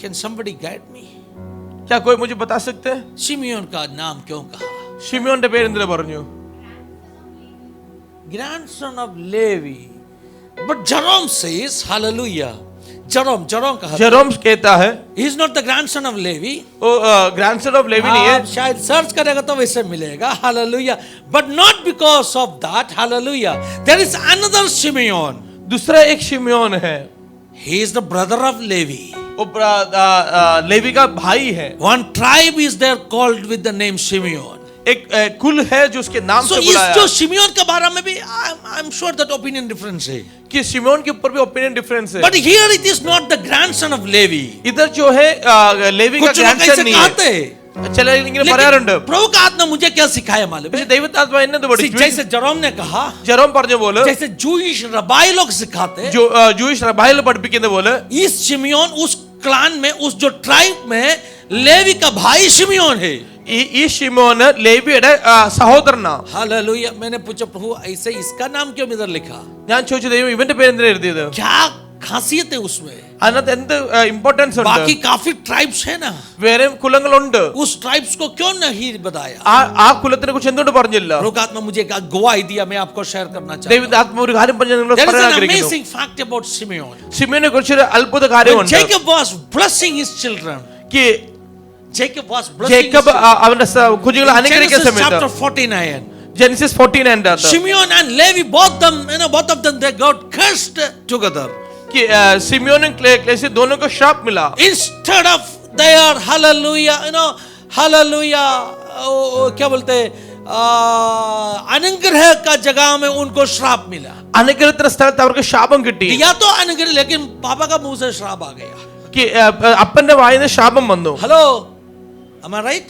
can somebody guide me? क्या कोई मुझे बता सकते हैं? शिमियोन का नाम क्यों कहा? ശിമിയോന്റെ പേര് എന്തിനു പറഞ്ഞു? Grandson of Levi. But Jerome says, hallelujah. Jerome कहा. जेरोम कहता है he is not the grandson of Levi. वो ग्रैंडसन ऑफ लेवी नहीं है. शायद सर्च करेगा तो वैसे मिलेगा. Hallelujah. But not because of that. Hallelujah. There is another Simeon. दूसरा एक शिमियोन है. He is the brother of Levi. वो लेवी का भाई है. One tribe is there called with the name Simeon. एक कुल है जो उसके नाम से बुलाया. जो शिमियोन के बारे में भी I am sure that opinion difference है. कि शिमियोन के ऊपर भी ओपिनियन डिफरेंस है. But here it is not the grandson of Levi. इधर जो है लेवी का ग्रैंडसन नहीं है. चले लेकिन പറയാറുണ്ട്. प्रभु का आत्मा मुझे क्या सिखाया मालूम है? ദൈവത്താത്മാ എന്നെ എന്ത് പഠിപ്പിച്ചു? जैसे जेरोम ने कहा, जेरोम പറഞ്ഞു പോലെ, जैसे जूइश रबाई लोग सिखाते, जो जूइश रबाई लोग പഠിപ്പിക്കുന്ന പോലെ, इस शिमियोन उस क्लान में, उस जो ट्राइब में लेवी का भाई शिमियोन है. ഈ ശിമോൻ ലേവിയുടെ സഹോദരനാ. हालेलुया. मैंने पूछा प्रभु ऐसे इसका नाम क्यों इधर लिखा? ഞാൻ ചോദിച്ചു ദൈവം ഇവന്റെ പേര് എന്തിനാ എഴുതിയത്? क्या खासियत है उसमें? അതിനകത്ത് എന്ത് ഇമ്പോർട്ടൻസ് ഉണ്ട്? बाकी काफी ट्राइब्स है ना. വേറെ കുലങ്ങളുണ്ട്. उस ट्राइब्स को क्यों नहीं बताया? ആ കുലത്തിനെ കുറിച്ച് എന്തുകൊണ്ട് പറഞ്ഞില്ല? प्रभु मुझे एक गवाही दिया, मैं आपको शेयर करना चाहता हूं. ദൈവത്താത്മ ഒരു കാര്യം പറഞ്ഞു നിങ്ങളോട് There is പറയാൻ an ആഗ്രഹിക്കുന്നു. amazing fact about Simeon. ശിമിയോനെ കുറിച്ച് ഒരു അത്ഭുത കാര്യമുണ്ട്. Jacob was blessing his children. कि Jacob was blessing ജേക്കബ് അവന്റെ കുഞ്ഞുങ്ങളെ അനുഗ്രഹിക്കുന്ന സമയത്ത് chapter 49 Genesis 14 Simeon and Levi both of them they got cursed together. कि सिमियोन और लेवी दोनों को श्राप मिला. Instead of their hallelujah, hallelujah, क्या बोलते अनुग्रह का जगह में उनको श्राप मिला. അനുഗ്രഹത്തിന്റെ സ്ഥലത്ത് അവർക്ക് ശാപം കിട്ടി. या तो अनुग्रह, लेकिन पापा का मुंह से श्राप आ गया. कि അപ്പന്റെ വായിൽ നിന്ന് ശാപം വന്നു. Hello, am I right?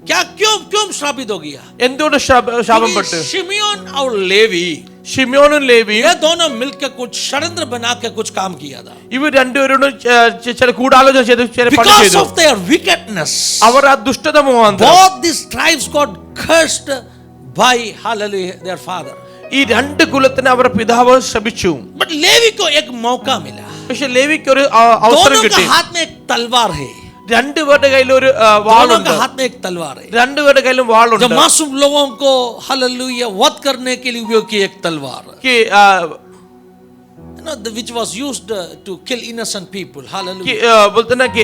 क्या क्यों क्यों श्रापित हो गया? എന്തുകൊണ്ട് ശാപപ്പെട്ടു? शिमियोन और लेवी, ഷിമിയോനും ലേവിയും ये दोनों मिलकर कुछ षड्यंत्र बना के कुछ काम किया था. ഇവർ രണ്ടുപേരോടും ചില ഗൂഢാലോചന ചെയ്ത് ചില പണി Because ചെയ്തു. of their wickedness, അവർ ആ ദുഷ്ടത മുഖാന്തരം both these tribes got cursed by, hallelujah, their father. ഈ രണ്ട് കുലത്തിന് അവരുടെ പിതാവ് ശപിച്ചു. But लेवी को एक मौका मिला. പക്ഷെ ലേവിക്ക് ഒരു അവസരം दोनों കിട്ടി. के हाथ में एक तलवार है. രണ്ടുപേരുടെ കയ്യിൽ ഒരു दोनों വാളുണ്ട്. के हाथ में एक तलवार है. രണ്ടുപേരുടെ കയ്യിലും വാളുണ്ട്. जो मासूम लोगों को हालेलुया वध करने के लिए उपयोग की एक तलवार, you know, which was used to kill innocent people. Hallelujah. बोलते ना कि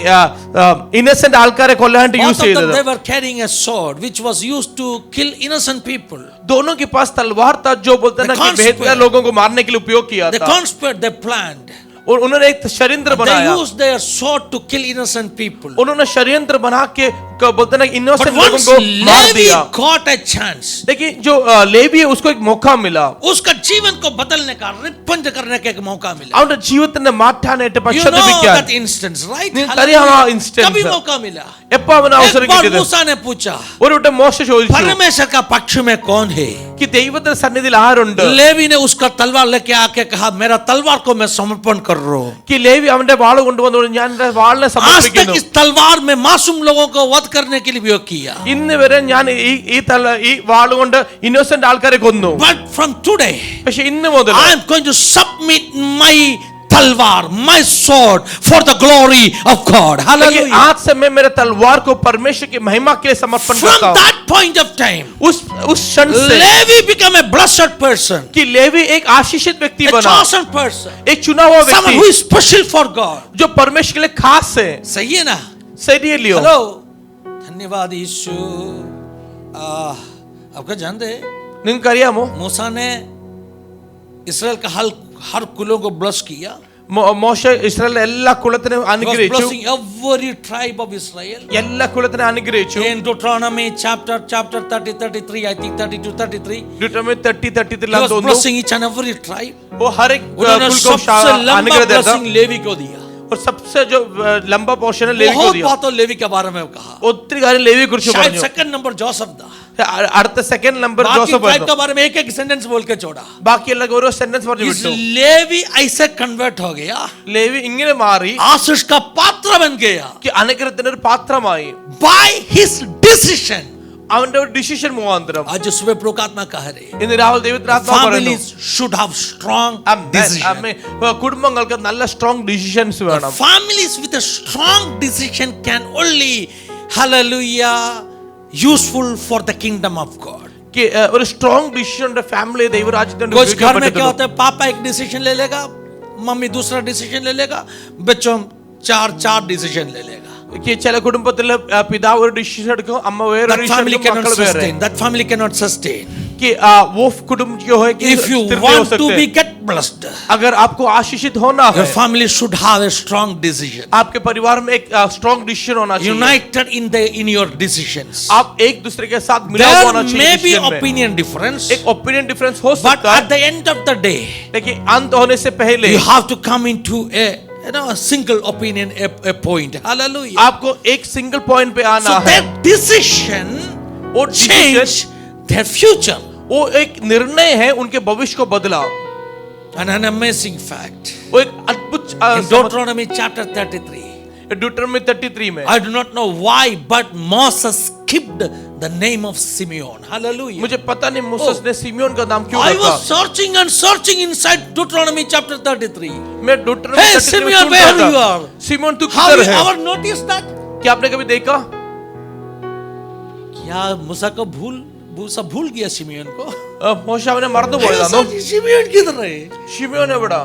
इनोसेंट ആൾക്കാരെ കൊല്ലാനായിട്ട് യൂസ് Both of them, ചെയ്തത്. they were carrying a sword which was used to kill innocent people. दोनों के पास तलवार था जो बोलते ना कि बेहतर लोगों को मारने के लिए उपयोग किया They था. conspired, they planned. और उन्होंने एक षड्यंत्र They बनाया. used their sword to kill innocent people. उन्होंने षड्यंत्र बना के बोलते ना But इनोसेंट लोगों once को मार Levi दिया. got a chance, देखिए जो लेवी है उसको एक मौका मिला. उसका जीवन को बदलने का, रिपंज करने का एक मौका मिला. അവന്റെ ജീവിതത്തെ മാറ്റാനായിട്ട് You know പശ്ചാത്തപിക്കാൻ that instance, right? നിങ്ങൾക്കറിയാം ആ instance. कभी मौका मिला. എപ്പോ അവന് അവസരം एक बार കിട്ടിയത്? मूसा ने पूछा, ഒരു വട്ടം മോശ ചോദിച്ചു परमेश्वर का पक्ष में कौन है? कि ദൈവത്തിന്റെ സന്നിധിയിൽ ആരുണ്ട്? लेवी ने उसका तलवार लेके आके कहा, मेरा तलवार को मैं समर्पण कर रहा हूं. कि ലേവി അവന്റെ വാൾ കൊണ്ടുവന്നു ഞാൻ എന്റെ വാളിനെ आज तक സമർപ്പിക്കുന്നു. इस तलवार में मासूम लोगों को वध करने के लिए उपयोग किया. ഇന്ന് വരെ ഞാൻ ഈ വാൾ കൊണ്ട് ഇന്നോസെന്റ് ആൾക്കാരെ കൊന്നു. But from today, പക്ഷെ ഇന്ന് മുതൽ I am going to submit my तलवार, my sword for the glory of God. Hallelujah. आज से मैं मेरे तलवार को परमेश्वर की महिमा के लिए समर्पण From करता हूँ. that point of time, उस क्षण से Levi became a blessed person, कि लेवी एक आशीषित व्यक्ति a बना, chosen person, एक चुना हुआ someone व्यक्ति who is special for God. जो परमेश्वर के लिए खास है. सही है ना? सही लियो. हेलो, धन्यवाद यीशु. आपका जानते हैं, നിങ്ങൾക്കറിയാമോ मूसा ने इस्राएल का हर कुलों को ब्लेस किया. മോശ ഇസ്രായേലിലെ എല്ലാ കുലത്തിനും He was അനുഗ്രഹിച്ചു. blessing every tribe of Israel. എല്ലാ കുലത്തിനും അനുഗ്രഹിച്ചു. In Deuteronomy chapter 30, 33, I think 32, 33. Deuteronomy 30:33 He was दोनों blessing each and every tribe. वो हर एक उन्होंने कुल को सबसे लंबा अनुग्रह देता ब्लेसिंग लेवी को दिया. और सबसे जो लंबा पोर्शन है लेवी को बहुत दिया. बातों लेवी के बारे में कहा. ഒത്തിരി കാര്യം ലേവിയെ കുറിച്ച് शायद പറഞ്ഞു. सेकंड नंबर जोसेफ था. അടുത്ത സെക്കൻഡ് നമ്പർ बाकी ജോസഫ് ट्राइब ആയിരുന്നു. के बारे में एक सेंटेंस बोल के छोड़ा. ബാക്കി എല്ലാ ഓരോ സെന്റൻസ് പറഞ്ഞു इस വിട്ടു. लेवी ऐसे कन्वर्ट हो गया, ലേവി ഇങ്ങനെ മാറി आशीष का पात्र बन गया कि അനുഗ്രഹത്തിന്റെ ഒരു പാത്രമായി. by his decision. അവന്റെ ഒരു ഡിസിഷൻ മുഖാന്തരം आज सुबह प्रकात्मा कह रहे, ഇന്ന് രാഹുൽ ദൈവത്തിന്റെ ആത്മാവ് പറയുന്നു families should have strong decision. കുടുംബങ്ങൾക്ക് നല്ല സ്ട്രോങ് ഡിസിഷൻസ് വേണം. Families with a strong decision can only, hallelujah, useful for the kingdom of God. कि ഒരു സ്ട്രോങ് ഡിസിഷൻ ഫാമിലി ദൈവരാജ്യത്തിന്റെ कुछ घर में क्या होता है, पापा एक डिसीजन ले लेगा, मम्मी दूसरा डिसीजन ले लेगा, बच्चों चार डिसीजन ले लेगा. कि ചില കുടുംബത്തിൽ പിതാവ് ഒരു ഡിസിഷൻ എടുക്കും, അമ്മ വേറെ That family cannot sustain. That family cannot sustain. कि वो कुटुंब जो है कि If you want to be get blessed, अगर आपको आशीषित होना है, your family should have a strong decision. आपके परिवार में एक स्ट्रांग डिसीजन होना चाहिए. United in your decisions. आप एक दूसरे के साथ मिला हुआ होना There चाहिए. may be decision में. opinion difference, एक ओपिनियन डिफरेंस हो but सकता at है, the end of the day, लेकिन अंत होने से पहले you have to come into a single opinion, a point. Hallelujah. आपको एक सिंगल पॉइंट पे आना So है. that decision और change their future. वो एक निर्णय है उनके भविष्य को बदला. And an amazing fact. वो एक अद्भुत In Deuteronomy chapter 33. Deuteronomy 33 में I do not know why, but Moses skipped the name of Simeon. Hallelujah. मुझे पता नहीं मूसा ने सिमियोन का नाम क्यों I रखा. was searching and searching inside Deuteronomy chapter 33. मैं Deuteronomy Hey 33 Simeon, में where ढूंढ you रहा are? था. सिमियोन तू Have किधर you है? ever noticed that? क्या आपने कभी देखा? क्या मूसा को मूसा भूल गया सिमियन को? മോശ അവനെ മറന്നു പോയതാണോ? सिमियन किधर है? ഷിമിയോൻ എവിടാ?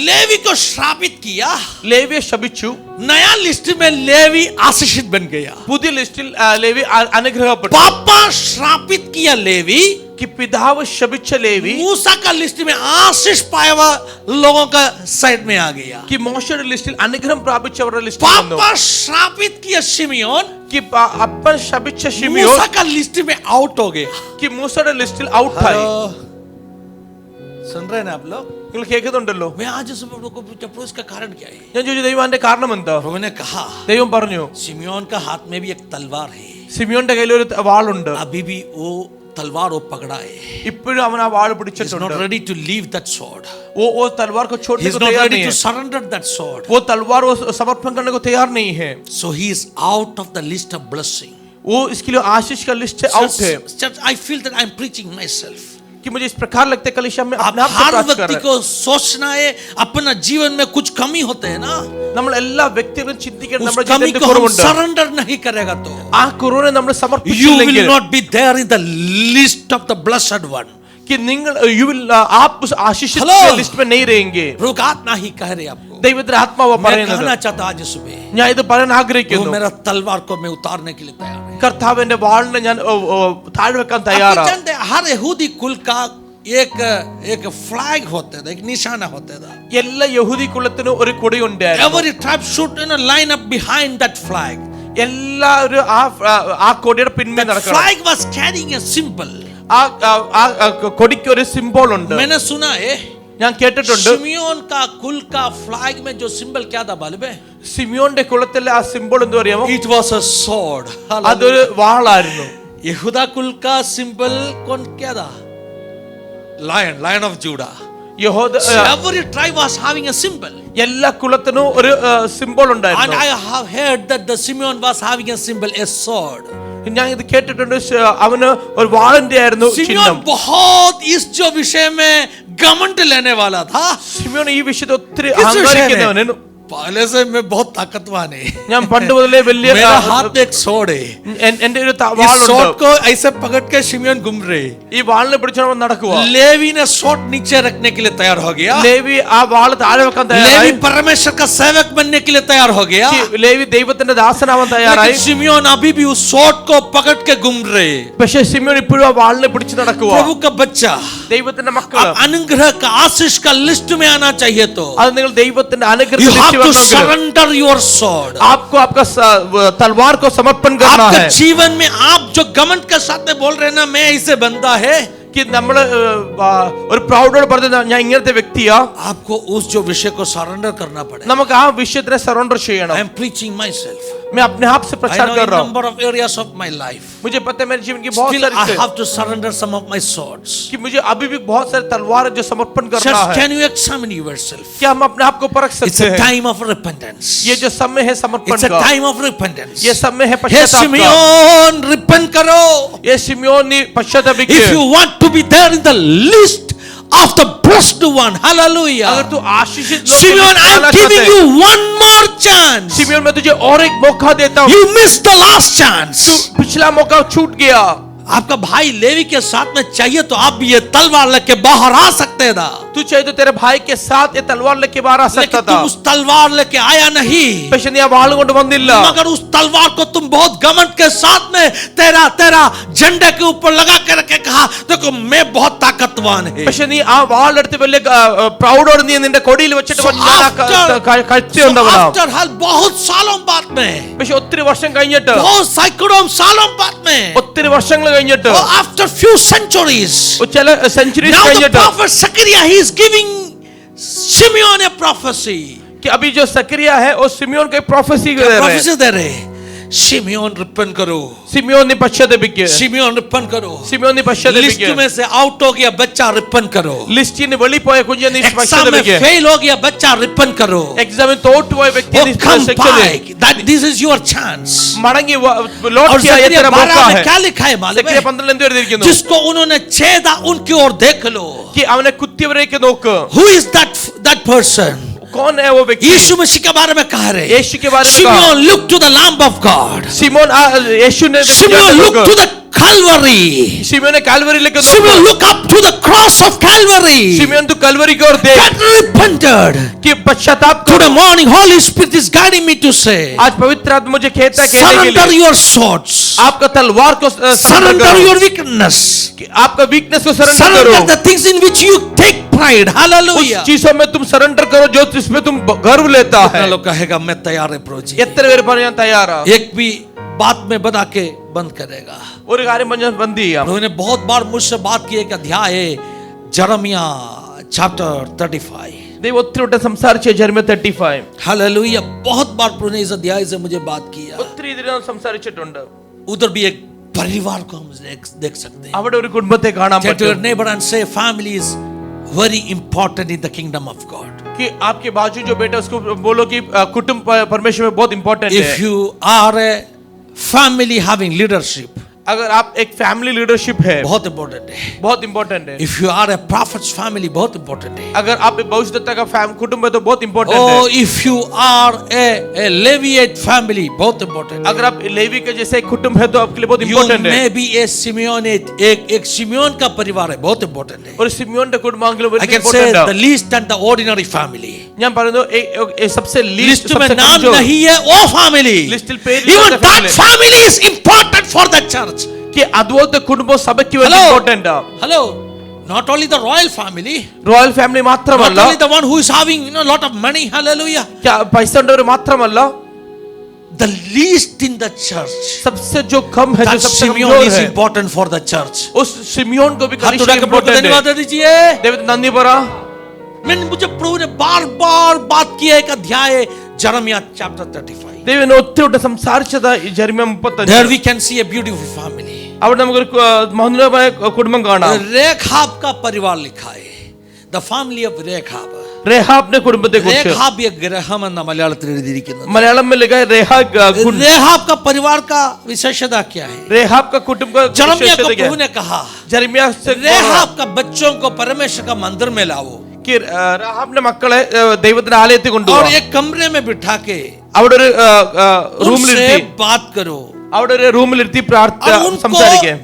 लेवी को श्रापित किया. ലേവിയെ ശപിച്ചു. नया लिस्ट में लेवी आशीषित बन गया. പുതിയ ലിസ്റ്റിൽ ലേവി അനുഗ്രഹപ്പെട്ടു. पापा श्रापित किया लेवी, कि पिताവ് ശപിച്ച ലേവി मूसा का लिस्ट में आशीष पाया हुआ लोगों का साइड में आ गया. कि മോശയുടെ ലിസ്റ്റിൽ അനുഗ്രഹം പ്രാപിച്ചവരുടെ ലിസ്റ്റിൽ വന്നു. पापा श्रापित किया शिमियोन, कि അപ്പൻ ശപിച്ച ഷിമിയോൻ मूसा का लिस्ट में आउट हो गया. कि മൂസയുടെ ലിസ്റ്റിൽ ഔട്ട് ആയി. सुन रहे हैं ना आप लोग? നിങ്ങൾ കേൾക്കുന്നുണ്ടല്ലോ. मैं आज सुबह लोगों को पूछा प्रभु इसका कारण क्या है? ഞാൻ ചോദിച്ചു ദൈവം അതിന്റെ കാരണം എന്താ? प्रभु ने कहा ദൈവം പറഞ്ഞു सिमियोन का हाथ में भी एक तलवार है. സിമിയോന്റെ കയ്യിൽ ഒരു വാളുണ്ട്. अभी भी वो तलवार वो पकड़ा है. ഇപ്പോഴും അവൻ ആ വാൾ He is പിടിച്ചിട്ടുണ്ട്. not ready to leave that sword. वो तलवार को छोड़ने He is को not तैयार ready नहीं to है. surrender that sword. वो तलवार वो समर्पण करने को तैयार नहीं है. So he is out of the list of blessing. वो इसके लिए आशीष का लिस्ट से आउट है. Church, I feel that I am preaching myself. कि मुझे इस प्रकार लगता है कलीसिया में आप अपने आप से हर प्राप्त कर व्यक्ति रहे हैं. को सोचना है अपना जीवन में कुछ कमी होते हैं ना, നമ്മൾ എല്ലാ വ്യക്തികളും ചിന്തിക്കണം उस നമ്മുടെ कमी ജീവിതത്തിൽ को हम കുറവുണ്ട്. सरेंडर नहीं करेगा तो ആ കുറവിനെ നമ്മൾ you സമർപ്പിച്ചില്ലെങ്കിൽ will not be there in the list of the blessed one. कि നിങ്ങൾ you will आप उस आशीषित Hello. के लिस्ट में नहीं रहेंगे. रोगात्मा ही कह रहे आपको. ദൈവത്തിന്റെ ആത്മാവ് मैं പറയുന്നത് कहना चाहता आज सुबह ഞാൻ ഇത് പറയാൻ वो ആഗ്രഹിക്കുന്നു. मेरा तलवार को मैं उतारने के लिए तैयार हूं. കർത്താവിന്റെ വാളിനെ ഞാൻ താഴെ വെക്കാൻ आप തയ്യാറാണ്. जानते हैं हर यहूदी कुल का एक फ्लैग होता था, एक निशाना होता था. എല്ലാ യഹൂദി കുലത്തിനും ഒരു കൊടി ഉണ്ടായിരുന്നു. Every tribe should line up behind that flag. എല്ലാവരും ആ കൊടിയുടെ പിന്മേ That നടക്കണം. flag was carrying a symbol. ആ കൊടിക്ക് ഒരു സിംബോൾ ഉണ്ട്. मैंने सुना है ഞാൻ കേട്ടിട്ടുണ്ട് शिमियोन का कुल का फ्लैग में जो सिंबल क्या था मालूम है? സിമിയോന്റെ കുലത്തിലെ ആ സിംബോൾ എന്ത് അറിയാമോ? It was a sword. അതൊരു വാളായിരുന്നു. यहूदा कुल का सिंबल कौन क्या था? Lion of Judah. യഹൂദ Every tribe was having a symbol. എല്ലാ കുലത്തിനും ഒരു സിംബോൾ And ഉണ്ടായിരുന്നു. I have heard that the Simeon was having a symbol, a sword. ഞാൻ ഇത് കേട്ടിട്ടുണ്ട്. അവന് ഒരു വാളിന്റെ ആയിരുന്നു ചിഹ്നം. सिमियोन बहुत इस जो विषय में घमंड लेने वाला था. സിമിയോൻ ഈ വിഷയത്തിൽ ഒത്തിരി किस विषय അഹങ്കാരിക്കുന്നവനാണ്. में? पहले से मैं बहुत ताकतवान है. ഞാൻ പണ്ട് മുതലേ വലിയ मेरा हाथ में एक sword है. എന്റെ ഒരു इस വാളുണ്ട്. sword को ऐसे पकड़ के सिमियोन घूम रहे. ഈ വാളിനെ പിടിച്ചവൻ നടക്കുക. लेवी ने sword नीचे रखने के लिए तैयार हो गया. ലേവി ആ വാള് താഴെ വെക്കാൻ लेवी തയ്യാറായി. परमेश्वर का सेवक बनने के लिए तैयार हो गया. ലേവി ദൈവത്തിന്റെ ദാസനാവാൻ തയ്യാറായി. लेकिन सिमियोन अभी भी उस sword को पकड़ के घूम रहे. പക്ഷേ സിമിയോൻ ഇപ്പോഴും ആ വാളിനെ പിടിച്ച് നടക്കുക. प्रभु का बच्चा ദൈവത്തിന്റെ മക്കൾ अब अनुग्रह का आशीष का लिस्ट में आना चाहिए तो അത് നിങ്ങൾ ദൈവത്തിന്റെ you അനുഗ്രഹത്തിൽ have to വരണമെങ്കിൽ surrender your sword. आपको आपका तलवार को समर्पण करना आपके है. जीवन में आप जो घमंड के साथ में बोल रहे हैं ना मैं ऐसे बंदा है, कि നമ്മൾ ഒരു പ്രൗഡോട് പറഞ്ഞത് ഞാൻ ഇങ്ങനത്തെ വ്യക്തിയാ. आपको उस जो विषय को सरेंडर करना पड़ेगा. നമുക്ക് ആ വിഷയത്തിനെ സറണ്ടർ ചെയ്യണം. I am preaching myself. मैं अपने आप से I प्रचार know कर in रहा हूँ. number of areas of my life. मुझे पता है मेरे जीवन की बहुत Still I सारी have to surrender some of my swords. कि मुझे अभी भी बहुत सारे तलवार जो समर्पण करना Church, है. can you examine yourself? क्या हम अपने आप को परख It's सकते a हैं? time of repentance. ये जो समय है समर्पण It's a का, time of repentance. ये समय है हे पश्चाताप का. सिमियोन repent करो. ये सिमियोन ने पश्चाताप If you किया. want to be there in the list of the blessed one, hallelujah. अगर तू आशीषित लोग के Simeon, लिए I am आना giving चाहता है, you one more chance. Simeon मैं तुझे और एक मौका देता हूँ. You missed the last chance. तू पिछला मौका छूट गया. आपका भाई लेवी के साथ में चाहिए तो आप भी ये तलवार लेके बाहर आ सकते था. तू चाहिए तो तेरे भाई के साथ ये तलवार लेके बाहर आ सकता लेकिन था. तुम उस तलवार लेके आया नहीं. പക്ഷെ നീ ആ വാൾ കൊണ്ട് വന്നില്ല. मगर उस तलवार को तुम बहुत घमंड के साथ में तेरा झंडे के ऊपर लगा के रखे कहा देखो मैं बहुत ताकतवान है. പക്ഷെ നീ ആ വാൾ എടുത്ത് വലിയ പ്രൗഡോട് നീ നിന്റെ കൊടിയിൽ വെച്ചിട്ട് കഴുത്തിയുണ്ടവനാ. after hell बहुत सालों बाद में, പക്ഷെ ഒത്തിരി വർഷം കഴിഞ്ഞിട്ട്, बहुत सैकड़ों सालों बाद में, ഒത്തിരി വർഷങ്ങൾ കഴിഞ്ഞിട്ട്, or after few centuries, ചില സെഞ്ചുറീസ് now the കഴിഞ്ഞിട്ട്, prophet Zechariah he is giving Simeon a prophecy. कि अभी जो सकरिया है वो सिमियोन का प्रोफेसी दे रहे हैं. प्रोफेसी दे रहे. सिमियोन रिपन करो. सिमियोन ने पश्चाताप सिमियोन रिपन करो. सिमियोन ने लिस्ट पश्चाताप में से आउट हो गया बच्चा रिपन करो. लिस्ट ने बड़ी पोए कुंजन इस एग्जाम में पश्चाताप फेल हो गया बच्चा रिपन करो. एग्जाम में तोड़ हुए व्यक्ति Oh, ने come section back. That this is your chance. मड़ंगी लौट और किया ये ज़करिया तेरा 12 मौका में है. क्या लिखा है मालूम सकरिया है? 15 लेंदे ഇരിക്കുന്നു. जिसको उन्होंने छेदा उनकी ओर देख लो. कि അവനെ കുത്തിയവരേക്ക് നോക്ക്. Who is that person? कौन है वो व्यक्ति? यीशु मसीह के बारे में कह रहे. यीशु के बारे में कहा. Simeon look to the Lamb of God. Simeon यीशु ने Simeon look to the Calvary. Simeon ने कैलवरी लेकर Simeon look up to the cross of Calvary. Simeon तो कैलवरी की ओर देख. Get repented. कि पश्चाताप Today morning Holy Spirit is guiding me to say, आज पवित्र आत्मा मुझे कहता है कहने के surrender लिए your swords. आपका तलवार को Surrender your weakness. आपका वीकनेस को सरेंडर करो. Surrender the things in which you take pride. उस Hallelujah. चीजों में तुम सरेंडर करो जो जिसमें तुम गर्व लेता है. कितना लोग कहेगा मैं तैयार है प्रभु जी. എത്ര പേര് പറയാൻ തയ്യാറാ? एक भी बात में बता के बंद करेगा. ഒരു കാര്യം പറഞ്ഞാൽ ബന്ദി ചെയ്യാം. प्रभु ने बहुत बार मुझसे बात की. एक अध्याय है जरमिया chapter 35. ദൈവം ഒത്തിരി വട്ടം സംസാരിച്ച ജെറമ്യ 35. हालेलुया. बहुत बार प्रभु ने इस अध्याय से मुझे बात किया. ഒത്തിരി ഇതിനെ സംസാരിച്ചിട്ടുണ്ട്. उधर भी एक परिवार को हम देख सकते हैं. അവിടെ ഒരു കുടുംബത്തെ കാണാൻ Tell to your പറ്റും. neighbor and say family is very important in the kingdom of God. कि आपके बाजू जो बेटा उसको बोलो कि कुटुंब परमेश्वर में बहुत इंपॉर्टेंट If है. you are a family having leadership, अगर आप एक फैमिली लीडरशिप है बहुत important है. बहुत इंपॉर्टेंट है. If you are a prophet's family, बहुत important है. अगर आप भविष्यद्वक्ता का कुटुंब है तो बहुत इंपॉर्टेंट Oh, है. if you are a Levite family, बहुत important है. अगर आप लेवी के जैसे एक कुटुंब है तो आपके लिए बहुत You इंपॉर्टेंट है. may be a Simeonite, एक सिमियोन का परिवार है, बहुत important है. और सिमियोन के कुटुंबांगल I can say the least and the ordinary family. ഞാൻ പറയുന്നു सबसे लीस्ट लिस्ट में नाम नहीं है वो family. लिस्ट पे Even that family is important for the church. कि അതുപോലത്തെ കുടുംബം സഭയ്ക്ക് വേണ്ടി ഇമ്പോർട്ടന്റ് ആണ്. Hello. Not only the royal family. Royal family മാത്രമല്ല. Not only the one who is having lot of money. Hallelujah. പൈസ ഉള്ളവർ മാത്രമല്ല. The least in the church. सबसे जो कम है, That जो सबसे Simeon कमजोर is है, important for the church. उस सिमियोन को भी हाथ उठा के प्रभु को धन्यवाद दीजिए. देव नंदी परा. मुझे प्रभु ने बार-बार बात किया एक अध्याय जरमिया chapter 35. ദൈവം ഒത്തിരി വട്ടം സംസാരിച്ചത് ഈ Jeremiah 35. There we can see a beautiful family. അവിടെ നമുക്കൊരു മനോഹരമായ കുടുംബം കാണാം. रेखाब का परिवार लिखा है. The family of रेखाब. रेहाബിന്റെ കുടുംബത്തെ കുറിച്ച്. रेखाब एक ग्रहम എന്ന മലയാളത്തിൽ എഴുതിയിരിക്കുന്നു. मलयालम में लिखा है रेहाब का परिवार का विशेषता क्या है? रेहाब का कुटुंब का जरमिया को प्रभु ने कहा, जरमिया से रेहाब का बच्चों को परमेश्वर का मंदिर में लाओ कि रेहाബിന്റെ മക്കളെ ദൈവത്തിന്റെ ആലയത്തിൽ और കൊണ്ടുപോകും. एक कमरे में बिठा के അവിടെ ഒരു റൂമിൽ उनसे ഇരുത്തി बात करो അവിടെ ഒരു റൂമിൽ ഇരുത്തി और സംസാരിക്കാൻ.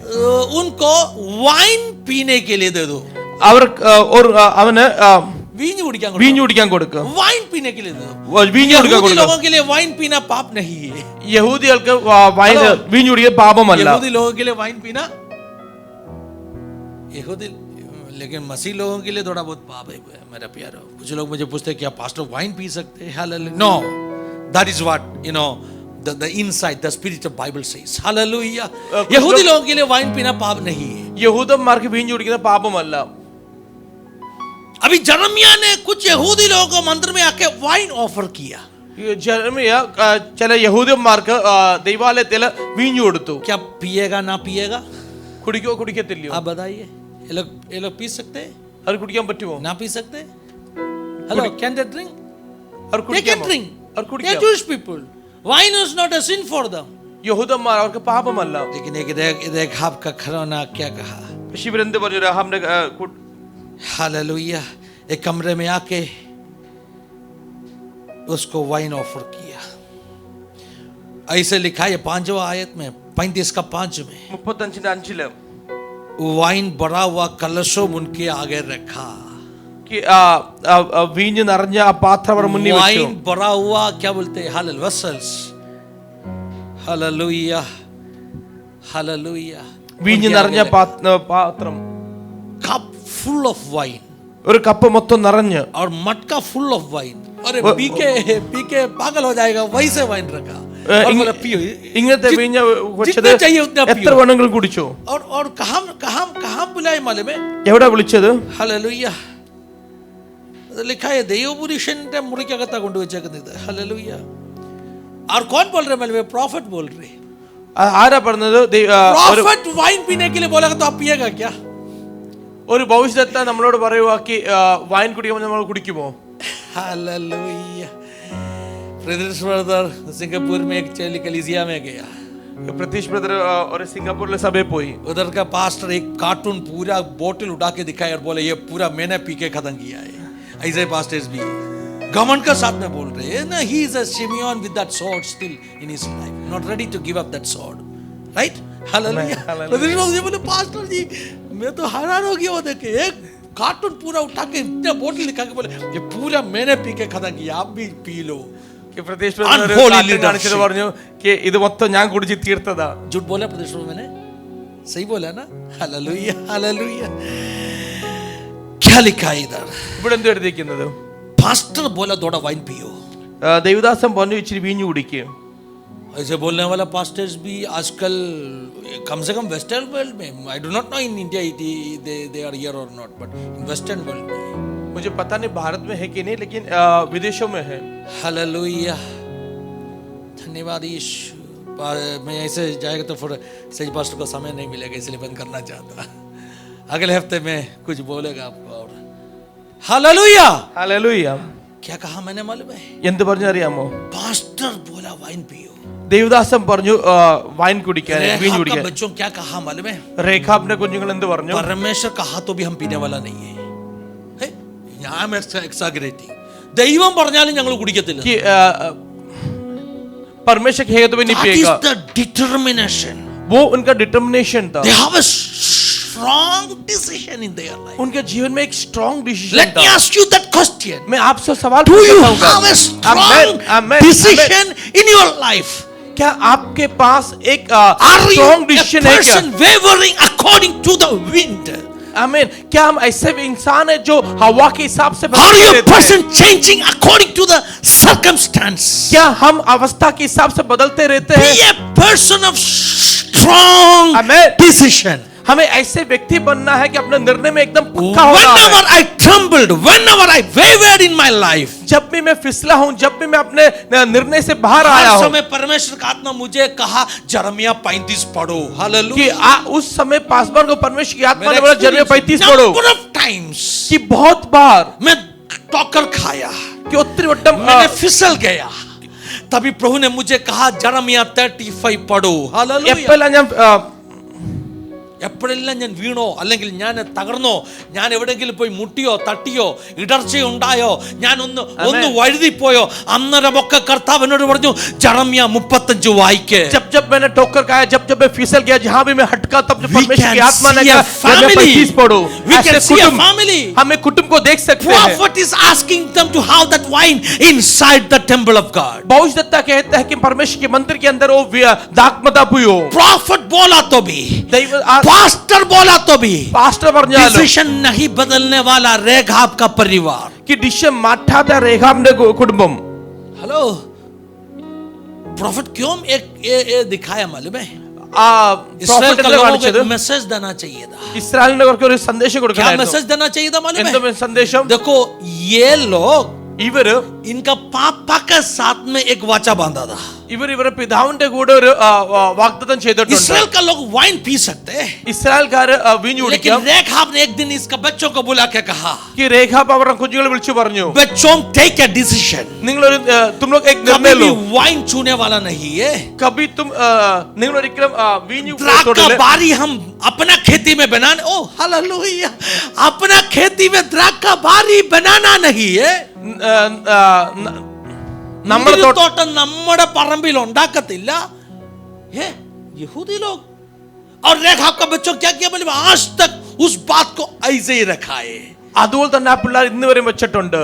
उनको वाइन पीने के लिए दे दो. അവർ അവന് വീഞ്ഞു കുടിക്കാൻ വീഞ്ഞു കുടിക്കാൻ കൊടുക്കുക. वाइन पीने के लिए दो. വീഞ്ഞു കുടിക്കാൻ यहूदी കൊടുക്കുക. लोगों के लिए वाइन पीना पाप नहीं है. യഹൂദികൾക്ക് വൈൻ വീഞ്ഞു കുടിക്കുക പാപമല്ല. यहूदी लोगों के लिए वाइन पीना यहूदी, लेकिन मसीह लोगों के लिए थोड़ा बहुत पाप है मेरा प्यारो. कुछ लोग मुझे पूछते हैं क्या पास्टर वाइन पी सकते हैं? Hallelujah. No, that is what the inside the spirit of Bible says. Hallelujah. यहूदी लोगों के लिए वाइन पीना पाप नहीं है. യഹൂദന്മാർക്ക് വീഞ്ഞു കുടിക്കുന്നത് പാപമല്ല. अभी जरमिया ने कुछ यहूदी लोगों को मंदिर में आके वाइन ऑफर किया. ജെറമ്യ ചില യഹൂദന്മാർക്ക് ദൈവാലയത്തിൽ വീഞ്ഞു കൊടുത്തു. क्या पिएगा ना पिएगा? കുടിക്കോ കുടിക്കത്തില്ലയോ? आप बताइए. ये लोग पी सकते हैं? അവർ കുടിക്കാൻ പറ്റുമോ? ना पी सकते? Hello, can they drink? Our They can കുടിക്കാമോ? drink. Our They are കുടിക്കാം. Jewish people. Wine is not a sin for them. യഹൂദന്മാർ അവർക്ക് പാപമല്ല. लेकिन एक रेखाब का घराना क्या कहा? പക്ഷെ ഇവരെന്ത് പറഞ്ഞു? രഹാബിന്റെ हालेलुया. एक कमरे में आके उसको वाइन ऑफर किया. ऐसे लिखा है 5वां आयत में 35 का 5 में 35-5 वाइन भरा हुआ कलशों उनके आगे रखा. വീഞ്ഞ് നിറഞ്ഞ ആ പാത്രം അവർ മുന്നിൽ വെച്ചു. वाइन भरा हुआ क्या बोलते हैं? हालेलुया. वेसल्स. हालेलुया. हालेलुया. വീഞ്ഞ് നിറഞ്ഞ പാത്രം. Cup full of wine. ഒരു കപ്പ് മൊത്തം നിറഞ്ഞ്. और मटका फुल ऑफ वाइन. अरे पी के पागल हो जाएगा. वैसे वाइन रखा. ഇങ്ങനത്തെ വീഞ്ഞ് വെച്ചത് എത്ര വേണമെങ്കിലും കുടിച്ചു. और कहां बुलाए मालूम है? എവിടെ വിളിച്ചത്? हालेलुया. लिखा है देवपुरुषന്റെ മുറിക്കകത്താ കൊണ്ടുവച്ചേക്കുന്നത്. हालेलुया. और कौन बोल रहे मालूम है? प्रॉफिट बोल रहे. ആരാ പറഞ്ഞത്? प्रॉफिट वाइन पीने के लिए बोलेगा तो आप पिएगा क्या? ഒരു ഭവിഷ്യത്തെ നമ്മളോട് പറയുവാക്കി വൈൻ കുടിക്കുമ്പോൾ നമ്മൾ കുടിക്കുമോ? हालेलुया. प्रदीश ब्रदर सिंगापुर में एक चेली कलीसिया में गया. प्रतीश ब्रदर और सिंगापुर ले सभे पोई. उधर का पास्टर एक कार्टून पूरा बोतल उठा के दिखाया और बोले ये पूरा मैंने पी के खत्म किया है. ऐसे पास्टर्स भी घमंड का साथ में बोल रहे हैं ना. He is a Simeon with that sword still in his life, not ready to give up that sword. Right? Hallelujah. Pradeesh brother बोले पास्टर जी मैं तो हैरान हो गया वो देख के. एक कार्टून पूरा उठा के इतना बोतल दिखा के बोले ये पूरा मैंने पी के खत्म किया, आप भी पी लो. प्रतीश काണിച്ചിട്ട് പറഞ്ഞു ഇത് മൊത്തം ഞാൻ കുടിച്ച് തീർത്തതാ. झूठ बोला प्रदेश में मैंने? सही बोला ना? हालेलुया. हालेलुया. क्या लिखा है इधर? ഇവിടെ എന്ത് എഴുതിയിരിക്കുന്നത്? पास्टर बोला थोड़ा वाइन पियो. ദേവദാസൻ പറഞ്ഞു ഇച്ചിരി വീഞ്ഞു കുടിക്കുക. ऐसे बोलने वाला पास्टर्स भी आजकल कम से कम वेस्टर्न वर्ल्ड में, I do not know in India they are here और not, but in western world में मुझे पता नहीं भारत में है कि नहीं, लेकिन विदेशों में है। हालेलुया, धन्यवाद यीशु। मैं ऐसे जाएगा तो फिर सही पास्टर को समय नहीं मिलेगा, इसलिए बंद करना चाहता। अगले हफ्ते में कुछ बोलेगा आपको और। Hallelujah, hallelujah. क्या कहा मैंने मालूम है? എന്ത് പറഞ്ഞറിയാമോ? पास्टर बोला वाइन पियो। ദേവദാസൻ പറഞ്ഞു വൈൻ കുടിക്കാൻ, വീഞ്ഞ് കുടിക്കാൻ। बच्चों क्या कहा मालूम है? രേഖാബിന്റെ കുഞ്ഞുങ്ങൾ എന്ത് പറഞ്ഞു? परमेश्वर कहा तो भी हम पीने वाला नहीं है। ഞാൻ എക്സാഗറേറ്റിംഗ്. ദൈവം പറഞ്ഞാലും ഞങ്ങൾ കുടിക്കത്തില്ല. कि परमेश्वर कहेगा तो भी नहीं पिएगा। That is the determination. वो उनका डिटर्मिनेशन था। They have a strong decision in their life. उनके जीवन में एक स्ट्रॉन्ग डिसीजन Let me था। ask you that question. मैं आपसे सवाल Do you पूछता have a strong decision in your life? क्या आपके पास एक Are you strong a decision है क्या? person wavering according to the wind? आमीन। क्या हम ऐसे भी इंसान है जो हवा के हिसाब से Are बदलते you a रहते हैं? person changing according to the circumstance? क्या हम अवस्था के हिसाब से बदलते रहते Be हैं? a person of strong Amen. decision. हमें ऐसे व्यक्ति बनना है कि अपने निर्णय में एकदम पक्का होना Whenever है। I trembled, whenever I wavered in my life, जब भी मैं फिसला हूं, जब भी मैं अपने निर्णय से बाहर आया हर हूं, समय परमेश्वर का आत्मा मुझे कहा जरमिया 35 पढ़ो। कि हालेलुया। उस समय पासवान को परमेश्वर की आत्मा ने बोला जर्मिया 35 पढ़ो। Number of times कि बहुत बार मैं टॉकर खाया, कि ഒത്തിരി വട്ടം मैंने फिसल गया, तभी प्रभु ने मुझे कहा जरमिया 35 पढ़ो। हालेलुया। എപ്പോഴെല്ലാം ഞാൻ എപ്പോഴെല്ലാം ഞാൻ വീണോ അല്ലെങ്കിൽ ഞാൻ തകർന്നോ, ഞാൻ എവിടെയെങ്കിലും പോയി മുട്ടിയോ തട്ടിയോ ഇടർച്ചയുണ്ടായോ, ഞാൻ ഒന്ന് വഴുതിപ്പോയോ, അന്നേരമൊക്കെ കർത്താവ് എന്നോട് പറഞ്ഞു ജെറമ്യാ 35 വായിക്ക്. जब मैंने ठोकर खाया, जब मैं फिसल गया, जहां भी मैं हटका, तब जो परमेश्वर की आत्मा ने कहा जर्मिया 35 पढ़ो। ऐसे कुटुंब, हमें कुटुंब को देख सकते हैं। Prophet is asking them to have that wine inside the temple of God. भविष्यद्वक्ता कहता है कि परमेश्वर के मंदिर के अंदर वो दाखमता पियो। Prophet बोला तो भी, पास्टर बोला तो भी, पास्टर പറഞ്ഞാലും डिसीजन नहीं बदलने वाला रेखाब का परिवार कि डिसीजन മാറ്റാത്ത രേഖാബിന്റെ കുടുംബം। हेलो, प्रॉफिट क्यों एक दिखाया मालूम है? इस्राएल prophet का എന്താ लोगों को കാണിച്ചത്? एक मैसेज देना चाहिए था. ഇസ്രായേലിനെ അവർക്ക് ഒരു സന്ദേശം क्या കൊടുക്കണമായിരുന്നു। मैसेज देना चाहिए था मालूम എന്താ है? സന്ദേശം? देखो, ये लोग ഇവര് इनका पापा के साथ में एक वाचा बांधा था. ഇവരുടെ പിതാവിന്റെ കൂടെ ഒരു വാഗ്ദത്തം ചെയ്തിട്ടുണ്ട്। इस्राएल का लोग वाइन पी सकते हैं, ഇസ്രായേൽക്കാർ വീഞ്ഞു लेकिन കുടിക്കാം। रेखाब ने एक दिन इसका बच्चों को बुला के कहा, कि രേഖാബ് അവരുടെ കുഞ്ഞുങ്ങളെ വിളിച്ചു പറഞ്ഞു, बच्चों टेक ए डिसीजन. നിങ്ങളൊരു तुम लोग एक कभी निर्णय भी लो। वाइन छूने वाला नहीं है. कभी तुम നിങ്ങൾ ഒരിക്കലും വീഞ്ഞു द्राक्षा തൊടില്ല। बारी हम अपना खेती में बनाने, ओ हालेलुया, अपना खेती में द्राक्षा बारी बनाना नहीं है. നമ്മുടെ തോട്ടം നമ്മുടെ പറമ്പിൽ ഉണ്ടാക്കത്തില്ല. यहूदी लोग और रेखाब का बच्चों क्या किया, बोले आज तक उस बात को ऐसे ही रखा है. അതുപോലെ തന്നെ ആ പിള്ളേർ ഇന്ന് വരെ വെച്ചിട്ടുണ്ട്।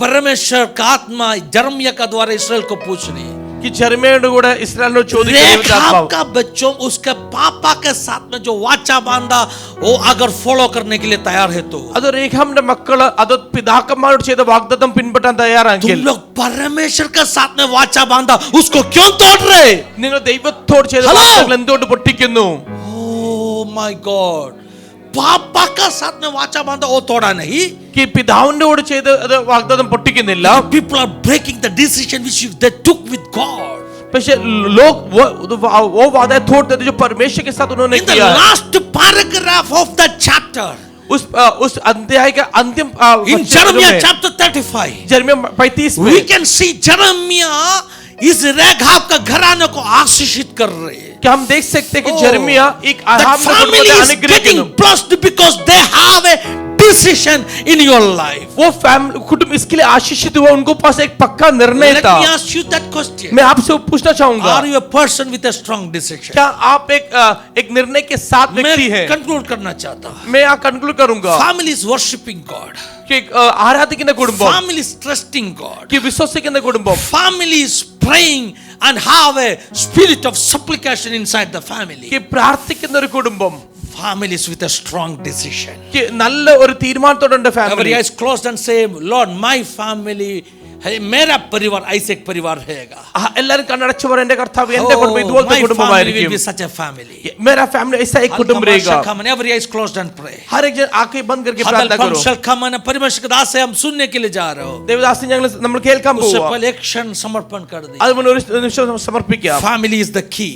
परमेश्वर का आत्मा जरमिया का द्वारा इसराइल को पूछ रही है कि जर्मियाയുടെ കൂടെ ഇസ്രായേലിനോട് ചോദിക്കുന്നു, रेखाब का बच्चों उसके पापा के साथ में जो वाचा बांधा वो अगर फॉलो करने के लिए तैयार है तो അത് രേഖാബിന്റെ മക്കള് അത് പിതാക്കന്മാരോട് ചെയ്ത വാഗ്ദത്തം പിൻപറ്റാൻ തയ്യാറാണെങ്കിൽ, तुम लोग परमेश्वर के साथ में वाचा बांधा उसको क्यों तोड़ रहे? നിങ്ങൾ ദൈവത്തോട് ചെയ്ത Hello? വാഗ്ദത്തങ്ങൾ എന്തുകൊണ്ട് പൊട്ടിക്കുന്നു? Oh my God, पापा का साथ में वाचा बांधा वो तोड़ा नहीं. कि പിതാവിന്റെ കൂടെ ചെയ്ത് അത് വാഗ്ദത്തം പൊട്ടിക്കുന്നില്ല। People are breaking the decision which they took with God. പക്ഷേ लोग वो वादा तोड़ते थे जो परमेश्वर के साथ उन्होंने In the किया। last paragraph of that chapter, उस अध्याय का अंतिम in Jeremiah chapter 35, जर्मिया 35 we में can see Jeremiah इस रेखाब का घराने को आशीषित कर रहे हैं. क्या हम देख सकते हैं कि Oh, जर्मिया एक that आराम family is getting blessed because they have a decision in your life. वो फैमिली कुटुंब इसके लिए आशीषित हुआ, उनको पास एक पक्का निर्णय Let था। me ask you that question. मैं आपसे पूछना चाहूंगा, Are you a person with a strong decision? क्या आप एक निर्णय के साथ व्यक्ति मैं हैं? कंक्लूड करना चाहता हूं. मैं यहाँ कंक्लूड करूंगा Family is worshiping God. कि ആരാധിക്കുന്ന കുടുംബം, Family is trusting God. कि വിശ്വസിക്കുന്ന കുടുംബം, Family is praying and have a spirit of supplication inside the family. कि പ്രാർത്ഥിക്കുന്ന ഒരു കുടുംബം, Families with a strong decision. कि നല്ല ഒരു തീരുമാനത്തോടെ Every family. eyes closed and say, Lord, my family है मेरा परिवार ऐसे एक परिवार रहेगा. എല്ലാരും കണ്ണടച്ചവർ എന്റെ കർത്താവ് എന്റെ കുടുംബം ഇതുപോലത്തെ My family will കുടുംബമായിരിക്കും. be such a family. मेरा फैमिली ऐसा एक कुटुंब रहेगा. Come and every eyes closed and pray. हर एक जन आंखें बंद करके हदल प्रार्थना करो. shall come and परमेश्वर के दास से हम सुनने के लिए जा रहे हो. देवदास ഞങ്ങൾ നമ്മൾ കേൾക്കാൻ उससे പോവാ. पहले एक क्षण समर्पण कर दे. അതുപോലെ ഒരു നിമിഷം സമർപ്പിക്കാം. Family is the key.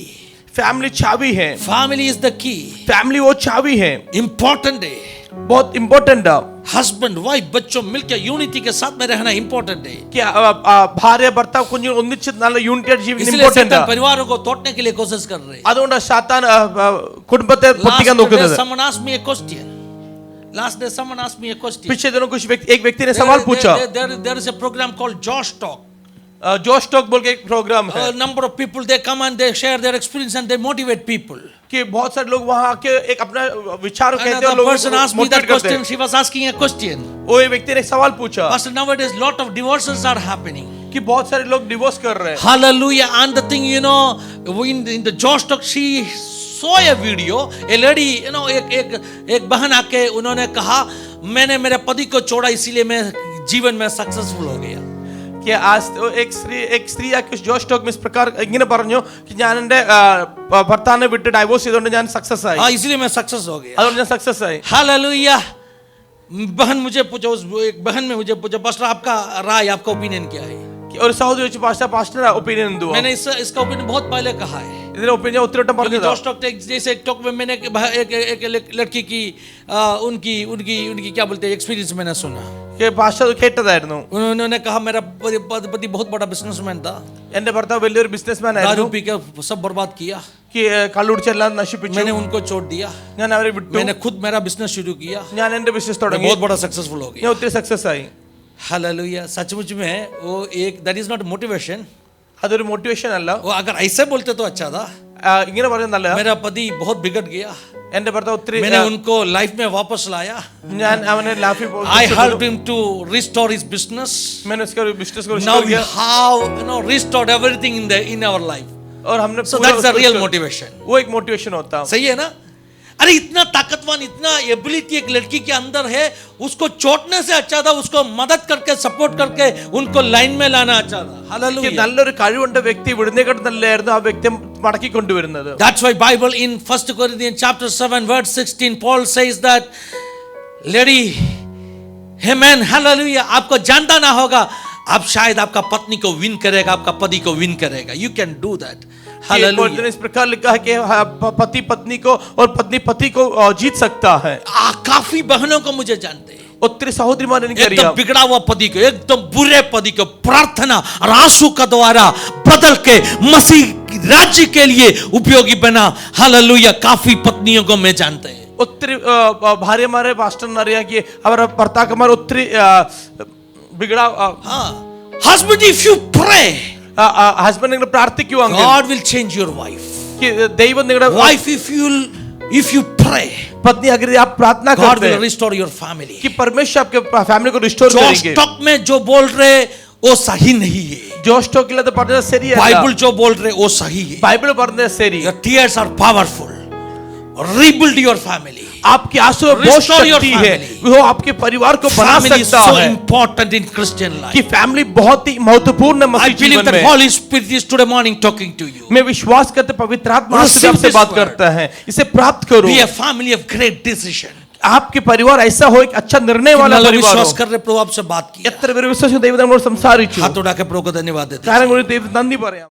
Family चाबी है. Family is the key. Family वो चाबी है. Important है. बहुत इंपॉर्टेंट है. हस्बैंड वाइफ बच्चों मिलकर यूनिटी के साथ में रहना इंपॉर्टेंट है. क्या ഭാര്യ ഭർത്താവ് കുഞ്ഞു ഒന്നിച്ച് നല്ല യൂണിറ്റായിട്ട് ജീവിക്കുന്നത് इसलिए ഇമ്പോർട്ടന്റ് शैतान ആണ്. परिवारों को तोड़ने के लिए कोशिश कर रहे हैं. അതുകൊണ്ട് സാത്താൻ കുടുംബത്തെ പൊട്ടിക്കാൻ Last day നോക്കുന്നത്. someone asked me a question. Last day someone asked me a question. पिछले दिनों कुछ एक व्यक्ति ने सवाल पूछा. There is a program called Josh Talk. जोश टॉक बोल के एक प्रोग्राम है. A number of people they come and they share their experience and they motivate people. कि बहुत सारे लोग वहां आके एक अपना विचार कहते हैं. Another लोगों person को asked me that मोटिवेट करते question. हैं. She was asking a question. वो एक व्यक्ति ने एक सवाल पूछा Pastor, nowadays lot of divorces are happening. कि बहुत सारे लोग डिवोर्स कर रहे हैं. Hallelujah. And the thing, you know, in the Josh Talk, she saw a video. A lady, you know, एक बहन आके उन्होंने कहा मैंने मेरे पति को छोड़ा इसीलिए मैं जीवन में सक्सेसफुल हो गया. कि आज एक स्त्री ആക്കി ജോഷ് ടോക്ക് മിസ് പ്രകാർ ഇങ്ങനെ പറഞ്ഞു कि ഞാൻ എൻ്റെ ഭർത്താവിനെ വിട്ട് ഡൈവോഴ്സ് ചെയ്തുകൊണ്ട് ഞാൻ സക്സസ് ആയി. हाँ, इसलिए मैं सक्सेस हो गया. അതുകൊണ്ട് ഞാൻ സക്സസ് ആയി. हालेलुया. बहन मुझे पूछो, एक बहन में मुझे पूछो पास्टर आपका राय, आपका ओपिनियन क्या है? और സഹോദരി പാസ്റ്റർ ഒപ്പീനിയन എന്തുവാ? मैंने इसका ओपिनियन बहुत पहले कहा है. ഇതിന്റെ ഒപ്പീനിയൻ ഒത്തിരി വട്ടം പറഞ്ഞതാ. जोश टॉक जैसे एक टॉक में मैंने एक लड़की की उनकी क्या बोलते हैं एक्सपीरियंस मैंने सुना. कि പാസ്റ്റർ കേട്ടതായിരുന്നു. उन्होंने कहा मेरा पति बहुत बड़ा बिजनेसमैन था. എന്റെ ഭർത്താവ് വലിയൊരു ബിസിനസ്മാൻ दारू ആയിരുന്നു. पी के सब बर्बाद किया. कि കള്ളുടിച്ചെല്ലാം നശിപ്പിച്ചു. मैंने उनको छोड़ दिया. ഞാൻ അവരെ വിട്ടു. मैंने खुद मेरा बिजनेस शुरू किया. ഞാൻ എന്റെ ബിസിനസ് തുടങ്ങി. बहुत बड़ा सक्सेसफुल हो गया. ഞാൻ ഒത്തിരി സക്സസ് ആയി. हालेलुया. सचमुच में वो एक दैट इज नॉट मोटिवेशन. അതൊരു മോട്ടിവേഷൻ അല്ല. वो अगर ऐसे बोलते तो अच्छा था. ഇങ്ങനെ പറയുന്നത് നല്ലതാ. मेरा पति बहुत बिगड़ गया. എന്റെ ഭർത്താവ് ഒത്തിരി मैंने उनको लाइफ में वापस लाया. ഞാൻ അവനെ ലാഫി I helped him to restore his business. मैंने उसका बिजनेस को Now रिस्टोर we किया. have restored everything in our life. और हमने So that's the real motivation. वो एक मोटिवेशन होता है. सही है ना? अरे इतना ताकतवान, इतना एबिलिटी एक लड़की के अंदर है, उसको चोटने से अच्छा था उसको मदद करके सपोर्ट करके उनको लाइन में लाना अच्छा था. हालेलुया. നല്ലൊരു കഴിവുള്ള വ്യക്തി വിടുന്നേക്കാൾ നല്ലതായിരുന്നു ആ വ്യക്തി മടക്കി കൊണ്ടുവരുന്നത്. That's why Bible in 1 Corinthians chapter 7 verse 16 Paul says that lady, amen, hallelujah, आपको जानता ना होगा आप शायद आपका पत्नी को विन करेगा, आपका पति को विन करेगा. You can do that. Hallelujah. इस प्रकार लिखा है कि पति पत्नी को और पत्नी पति को जीत सकता है. काफी बहनों को मुझे जानते हैं. ഒത്തിരി സഹോദരിമാരെ എനിക്കറിയാം. एकदम बिगड़ा हुआ पति को, एकदम बुरे पति को प्रार्थना और आंसू का द्वारा बदल के मसीह राज्य के लिए उपयोगी बना. हालेलुया. काफी पत्नियों को मैं जानते हैं. ഒത്തിരി ഭാര്യമാരെ പാസ്റ്ററിന് അറിയാം कि അവരുടെ ഭർത്താക്കന്മാർ ഒത്തിരി बिगड़ा. Husband, if you pray, husband നിങ്ങൾ പ്രാർത്ഥിക്കുവാണെങ്കിൽ God will change your wife. ദൈവം നിങ്ങളുടെ Wife, if you pray, पत्नी अगर आप प्रार्थना God करते will हैं restore your family. कि परमेश्वर आपके फैमिली को रिस्टोर जो करेंगे. स्टॉक में जो बोल रहे वो सही नहीं है. ജോഷ് ടോക്കിലത് പറഞ്ഞത് ശരിയല്ല. बाइबल जो बोल रहे वो सही है. ബൈബിൾ പറഞ്ഞത് ശരി. Your tears are powerful. Rebuild your family. आपके आंसू बहुत शक्ति है, वो आपके परिवार को बना Family is सकता so है. important in Christian life. कि फैमिली बहुत ही महत्वपूर्ण है I मसीह believe जीवन that में. Holy Spirit is today morning talking to you. मैं विश्वास करते पवित्र आत्मा Receive आपसे this बात word. करता है. इसे प्राप्त करो. Be a family of great decision. आपके परिवार ऐसा हो एक अच्छा निर्णय वाला നല്ല परिवार വിശ്വാസ് हो. कर रहे प्रभु आपसे बात किया. എത്ര പേര് വിശ്വസിച്ച് ദൈവത്തോട് സംസാരിച്ചു. हाथ उठा के प्रभु को धन्यवाद देते हैं. കാരണം കൊണ്ട് ദൈവത്തിന് നന്ദി പറയാം.